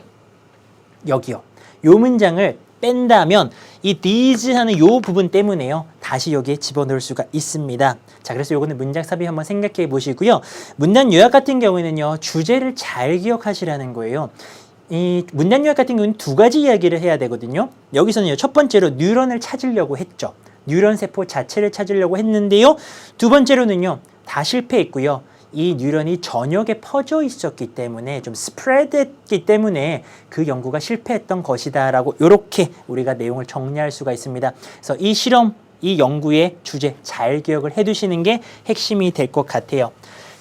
요 문장을 뺀다면 이 these 하는 요 부분 때문에요, 다시 여기에 집어넣을 수가 있습니다. 자, 그래서 요거는 문장 삽입 한번 생각해 보시고요. 문단 요약 같은 경우에는요, 주제를 잘 기억하시라는 거예요. 이 문단 요약 같은 경우는 두 가지 이야기를 해야 되거든요. 여기서는요, 첫 번째로 뉴런을 찾으려고 했죠. 뉴런 세포 자체를 찾으려고 했는데요. 두 번째로는요, 다 실패했고요. 이 뉴런이 전역에 퍼져 있었기 때문에 좀 스프레드했기 때문에 그 연구가 실패했던 것이다라고 이렇게 우리가 내용을 정리할 수가 있습니다. 그래서 이 실험, 이 연구의 주제 잘 기억을 해두시는 게 핵심이 될 것 같아요.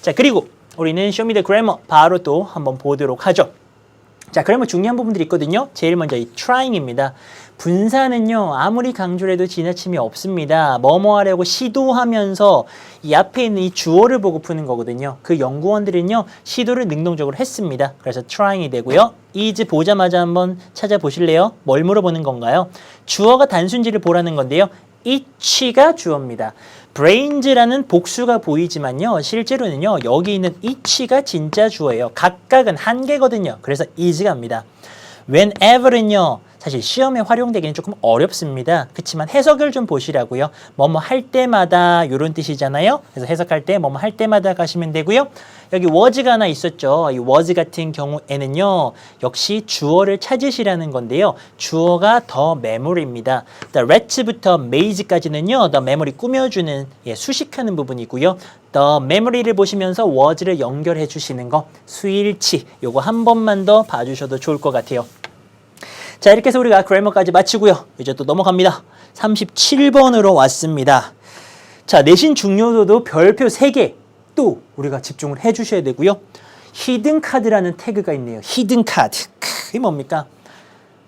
자, 그리고 우리는 Show me the grammar 바로 또 한번 보도록 하죠. 자, 그러면 중요한 부분들이 있거든요. 제일 먼저 이 trying입니다. 분사는요, 아무리 강조를 해도 지나침이 없습니다. 뭐뭐 하려고 시도하면서 이 앞에 있는 이 주어를 보고 푸는 거거든요. 그 연구원들은요, 시도를 능동적으로 했습니다. 그래서 trying이 되고요. is 보자마자 한번 찾아보실래요? 뭘 물어보는 건가요? 주어가 단순지를 보라는 건데요. each가 주어입니다. brains라는 복수가 보이지만요, 실제로는요, 여기 있는 each가 진짜 주어예요. 각각은 한 개거든요. 그래서 is가 합니다. whenever는요, 사실 시험에 활용되기는 조금 어렵습니다. 그렇지만 해석을 좀 보시라고요. 뭐뭐 할 때마다 이런 뜻이잖아요. 그래서 해석할 때 뭐뭐 할 때마다 가시면 되고요. 여기 was가 하나 있었죠. 이 was 같은 경우에는요, 역시 주어를 찾으시라는 건데요. 주어가 the memory입니다. the rat부터 maze까지는요, the memory 꾸며주는, 수식하는 부분이고요. the memory를 보시면서 was를 연결해 주시는 거, 수일치, 요거 한 번만 더 봐주셔도 좋을 것 같아요. 자, 이렇게 해서 우리가 그래머까지 마치고요. 이제 또 넘어갑니다. 37번으로 왔습니다. 자, 내신 중요도도 별표 3개 또 우리가 집중을 해주셔야 되고요. 히든 카드라는 태그가 있네요. 히든 카드. 이게 뭡니까?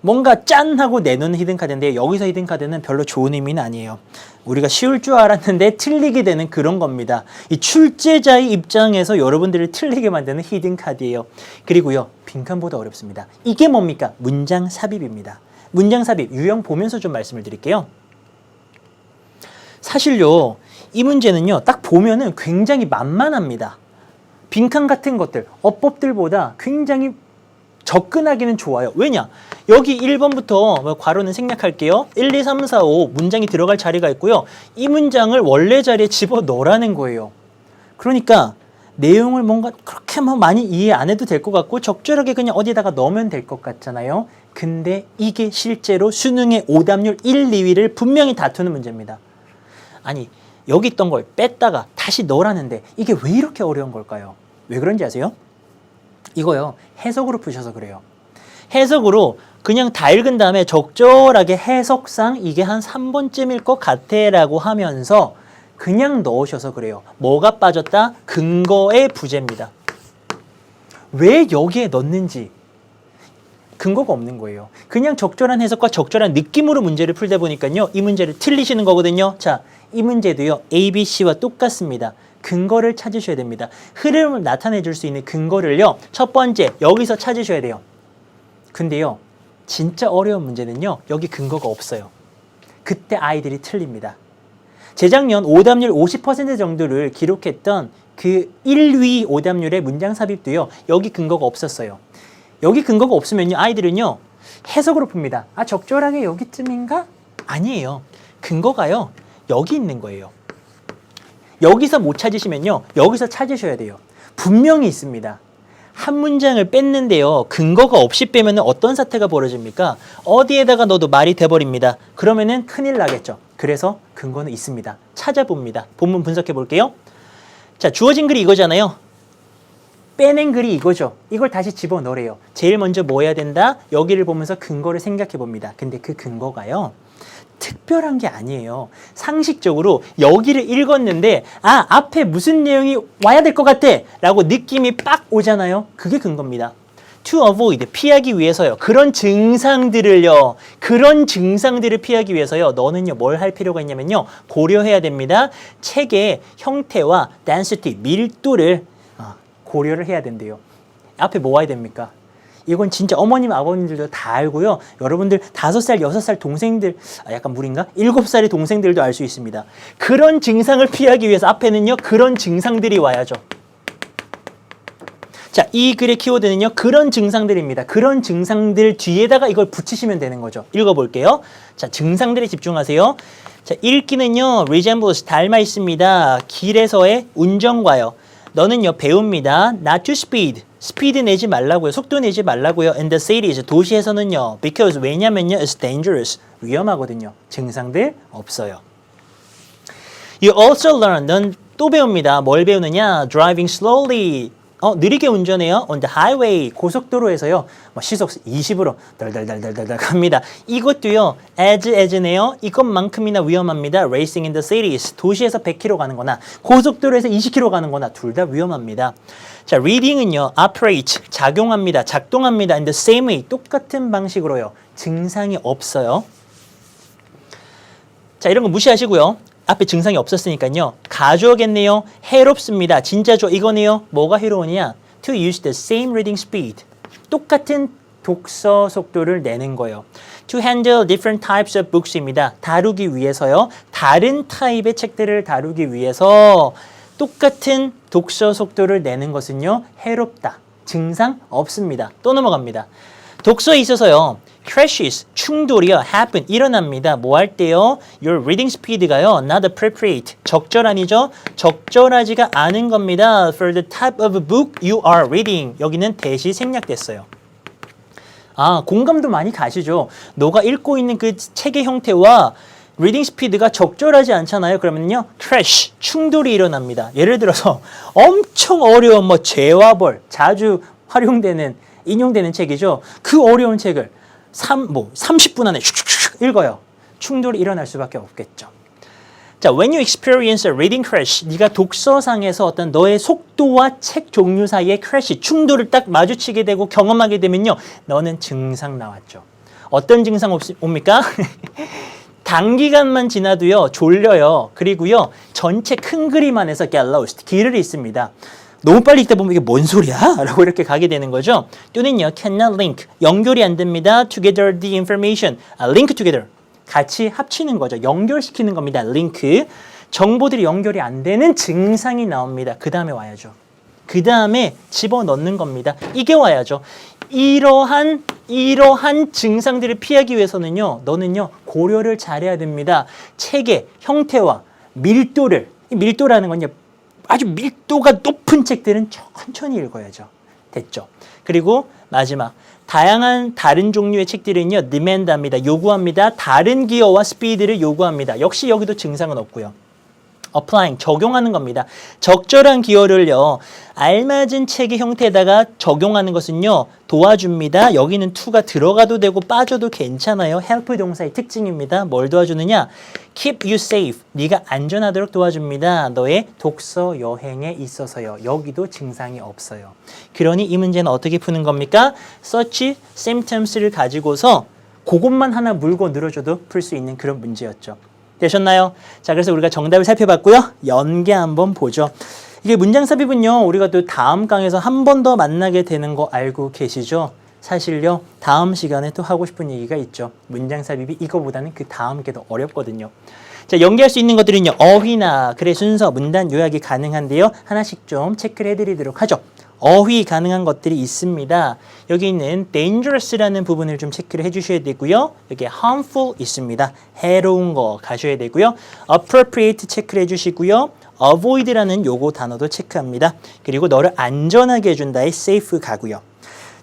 뭔가 짠 하고 내놓는 히든 카드인데 여기서 히든 카드는 별로 좋은 의미는 아니에요. 우리가 쉬울 줄 알았는데 틀리게 되는 그런 겁니다. 이 출제자의 입장에서 여러분들을 틀리게 만드는 히든 카드예요. 그리고요, 빈칸보다 어렵습니다. 이게 뭡니까? 문장 삽입입니다. 문장 삽입, 유형 보면서 좀 말씀을 드릴게요. 사실요, 이 문제는요, 딱 보면은 굉장히 만만합니다. 빈칸 같은 것들, 어법들보다 굉장히 접근하기는 좋아요. 왜냐? 여기 1번부터 괄호는 생략할게요. 1, 2, 3, 4, 5 문장이 들어갈 자리가 있고요. 이 문장을 원래 자리에 집어넣으라는 거예요. 그러니까 내용을 뭔가 그렇게 많이 이해 안 해도 될 것 같고 적절하게 그냥 어디다가 넣으면 될 것 같잖아요. 근데 이게 실제로 수능의 오답률 1, 2위를 분명히 다투는 문제입니다. 아니, 여기 있던 걸 뺐다가 다시 넣으라는데 이게 왜 이렇게 어려운 걸까요? 왜 그런지 아세요? 이거요, 해석으로 푸셔서 그래요. 해석으로 그냥 다 읽은 다음에 적절하게 해석상 이게 한 3번쯤일 것 같아 라고 하면서 그냥 넣으셔서 그래요. 뭐가 빠졌다? 근거의 부재입니다. 왜 여기에 넣는지 근거가 없는 거예요. 그냥 적절한 해석과 적절한 느낌으로 문제를 풀다 보니까요, 이 문제를 틀리시는 거거든요. 자, 이 문제도요, A, B, C와 똑같습니다. 근거를 찾으셔야 됩니다. 흐름을 나타내 줄 수 있는 근거를요, 첫 번째 여기서 찾으셔야 돼요. 근데요, 진짜 어려운 문제는요, 여기 근거가 없어요. 그때 아이들이 틀립니다. 재작년 오답률 50% 정도를 기록했던 그 1위 오답률의 문장 삽입도요, 여기 근거가 없었어요. 여기 근거가 없으면요, 아이들은요, 해석으로 풉니다. 아, 적절하게 여기쯤인가? 아니에요. 근거가요, 여기 있는 거예요. 여기서 못 찾으시면요, 여기서 찾으셔야 돼요. 분명히 있습니다. 한 문장을 뺐는데요, 근거가 없이 빼면 어떤 사태가 벌어집니까? 어디에다가 넣어도 말이 돼버립니다. 그러면은 큰일 나겠죠. 그래서 근거는 있습니다. 찾아봅니다. 본문 분석해 볼게요. 자, 주어진 글이 이거잖아요. 빼낸 글이 이거죠. 이걸 다시 집어넣으래요. 제일 먼저 뭐 해야 된다? 여기를 보면서 근거를 생각해 봅니다. 근데 그 근거가요, 특별한 게 아니에요. 상식적으로 여기를 읽었는데 아, 앞에 무슨 내용이 와야 될 것 같아 라고 느낌이 빡 오잖아요. 그게 근거입니다. To avoid, 피하기 위해서요. 그런 증상들을 피하기 위해서요. 너는요, 뭘 할 필요가 있냐면요, 고려해야 됩니다. 책의 형태와 density, 밀도를 고려를 해야 된대요. 앞에 뭐 와야 됩니까? 이건 진짜 어머님, 아버님들도 다 알고요. 여러분들 5살, 6살 동생들, 약간 무리인가? 7살의 동생들도 알 수 있습니다. 그런 증상을 피하기 위해서 앞에는요, 그런 증상들이 와야죠. 자, 이 글의 키워드는요, 그런 증상들입니다. 그런 증상들 뒤에다가 이걸 붙이시면 되는 거죠. 읽어볼게요. 자, 증상들에 집중하세요. 자, 읽기는요, resembles, 닮아 있습니다. 길에서의 운전과요. 너는요, 배웁니다. Not to speed. 스피드 내지 말라고요. 속도 내지 말라고요. In the cities, 도시에서는요. Because, 왜냐면요, it's dangerous. 위험하거든요. 증상들 없어요. You also learn. 넌 또 배웁니다. 뭘 배우느냐? Driving slowly. 느리게 운전해요. On the highway. 고속도로에서요. 시속 20으로 덜덜덜덜덜 갑니다. 이것도요. as네요. 이것만큼이나 위험합니다. Racing in the cities. 도시에서 100km 가는 거나 고속도로에서 20km 가는 거나 둘 다 위험합니다. 자, reading은요. operate. 작용합니다. 작동합니다. In the same way. 똑같은 방식으로요. 증상이 없어요. 자, 이런 거 무시하시고요. 앞에 증상이 없었으니까요. 가주어겠네요. 해롭습니다. 진짜죠. 이거네요. 뭐가 해로우냐? To use the same reading speed. 똑같은 독서 속도를 내는 거예요. To handle different types of books입니다. 다루기 위해서요. 다른 타입의 책들을 다루기 위해서 똑같은 독서 속도를 내는 것은요. 해롭다. 증상 없습니다. 또 넘어갑니다. 독서에 있어서요. crashes, 충돌이요. happen, 일어납니다. 뭐 할 때요? Your reading speed가요. not appropriate, 적절한이죠. 적절하지가 않은 겁니다. For the type of book you are reading. 여기는 대시 생략됐어요. 아, 공감도 많이 가시죠? 너가 읽고 있는 그 책의 형태와 리딩 스피드가 적절하지 않잖아요. 그러면요, crash, 충돌이 일어납니다. 예를 들어서 엄청 어려운 죄와 벌, 자주 활용되는, 인용되는 책이죠. 그 어려운 책을 30분 안에 슉슉슉 읽어요. 충돌이 일어날 수밖에 없겠죠. 자, when you experience a reading crash, 네가 독서상에서 어떤 너의 속도와 책 종류 사이의 크래시, 충돌을 딱 마주치게 되고 경험하게 되면요, 너는 증상 나왔죠. 어떤 증상 옵니까? 단기간만 지나도요, 졸려요. 그리고요, 전체 큰 그림 안에서 get lost, 길을 잃습니다. 너무 빨리 읽다 보면 이게 뭔 소리야? 라고 이렇게 가게 되는 거죠. 또는요, cannot link, 연결이 안 됩니다. together the information, link together. 같이 합치는 거죠. 연결시키는 겁니다. 링크. 정보들이 연결이 안 되는 증상이 나옵니다. 그 다음에 와야죠. 그 다음에 집어넣는 겁니다. 이게 와야죠. 이러한 증상들을 피하기 위해서는요, 너는요, 고려를 잘해야 됩니다. 책의 형태와 밀도를, 밀도라는 건요, 아주 밀도가 높은 책들은 천천히 읽어야죠. 됐죠? 그리고 마지막, 다양한 다른 종류의 책들은요, demand합니다. 요구합니다. 다른 기어와 스피드를 요구합니다. 역시 여기도 증상은 없고요. applying, 적용하는 겁니다. 적절한 기어를요, 알맞은 책의 형태에다가 적용하는 것은요, 도와줍니다. 여기는 to가 들어가도 되고 빠져도 괜찮아요. help 동사의 특징입니다. 뭘 도와주느냐? keep you safe, 네가 안전하도록 도와줍니다. 너의 독서 여행에 있어서요. 여기도 증상이 없어요. 그러니 이 문제는 어떻게 푸는 겁니까? such symptoms를 가지고서 그것만 하나 물고 늘어줘도 풀 수 있는 그런 문제였죠. 되셨나요? 자, 그래서 우리가 정답을 살펴봤고요. 연계 한번 보죠. 이게 문장 삽입은요, 우리가 또 다음 강에서 한 번 더 만나게 되는 거 알고 계시죠? 사실요, 다음 시간에 또 하고 싶은 얘기가 있죠. 문장 삽입이 이거보다는 그 다음 게 더 어렵거든요. 자, 연계할 수 있는 것들은요, 어휘나 글의 순서, 문단 요약이 가능한데요. 하나씩 좀 체크를 해드리도록 하죠. 어휘 가능한 것들이 있습니다. 여기 있는 dangerous라는 부분을 좀 체크를 해주셔야 되고요. 여기 harmful 있습니다. 해로운 거 가셔야 되고요. appropriate 체크를 해주시고요. avoid라는 요거 단어도 체크합니다. 그리고 너를 안전하게 해준다의 safe 가고요.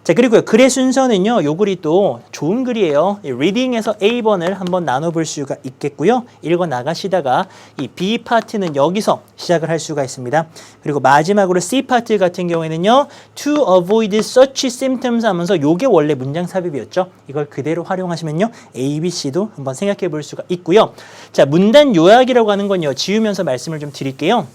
자, 그리고요, 글의 순서는요, 요 글이 또 좋은 글이에요. 리딩에서 A번을 한번 나눠볼 수가 있겠고요. 읽어 나가시다가 이 B 파트는 여기서 시작을 할 수가 있습니다. 그리고 마지막으로 C 파트 같은 경우에는요, to avoid such symptoms 하면서 요게 원래 문장 삽입이었죠. 이걸 그대로 활용하시면요, A, B, C도 한번 생각해 볼 수가 있고요. 자, 문단 요약이라고 하는 건요, 지우면서 말씀을 좀 드릴게요.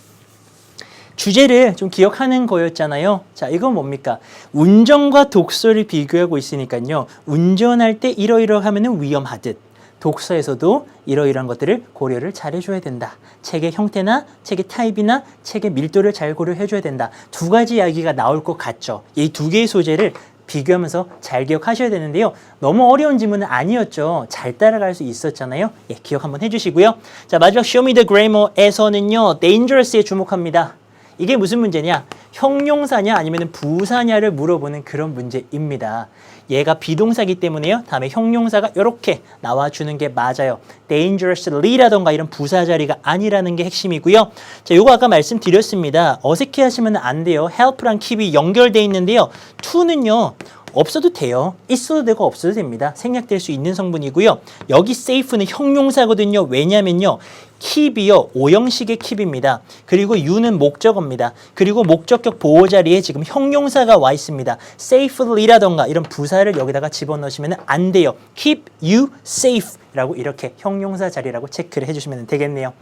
주제를 좀 기억하는 거였잖아요. 자, 이건 뭡니까? 운전과 독서를 비교하고 있으니까요. 운전할 때 이러이러하면 위험하듯 독서에서도 이러이러한 것들을 고려를 잘 해줘야 된다. 책의 형태나 책의 타입이나 책의 밀도를 잘 고려해줘야 된다. 두 가지 이야기가 나올 것 같죠. 이 두 개의 소재를 비교하면서 잘 기억하셔야 되는데요. 너무 어려운 지문은 아니었죠. 잘 따라갈 수 있었잖아요. 예, 기억 한번 해주시고요. 자, 마지막 Show Me the Grammar에서는요, Dangerous에 주목합니다. 이게 무슨 문제냐? 형용사냐 아니면 부사냐를 물어보는 그런 문제입니다. 얘가 비동사기 때문에요. 다음에 형용사가 이렇게 나와주는 게 맞아요. dangerously라던가 이런 부사 자리가 아니라는 게 핵심이고요. 자, 요거 아까 말씀드렸습니다. 어색해 하시면 안 돼요. help랑 keep이 연결돼 있는데요. to는요, 없어도 돼요. 있어도 되고 없어도 됩니다. 생략될 수 있는 성분이고요. 여기 safe는 형용사거든요. 왜냐면요, keep이요, 오형식의 keep입니다. 그리고 you는 목적어입니다. 그리고 목적격 보호 자리에 지금 형용사가 와 있습니다. safely라던가 이런 부사를 여기다가 집어넣으시면 안 돼요. keep you safe 라고 이렇게 형용사 자리라고 체크를 해주시면 되겠네요.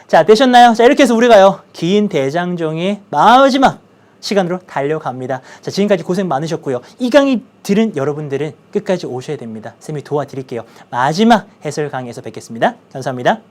자, 되셨나요? 자, 이렇게 해서 우리가요, 긴 대장정의 마지막 시간으로 달려갑니다. 자, 지금까지 고생 많으셨고요. 이 강의 들은 여러분들은 끝까지 오셔야 됩니다. 쌤이 도와드릴게요. 마지막 해설 강의에서 뵙겠습니다. 감사합니다.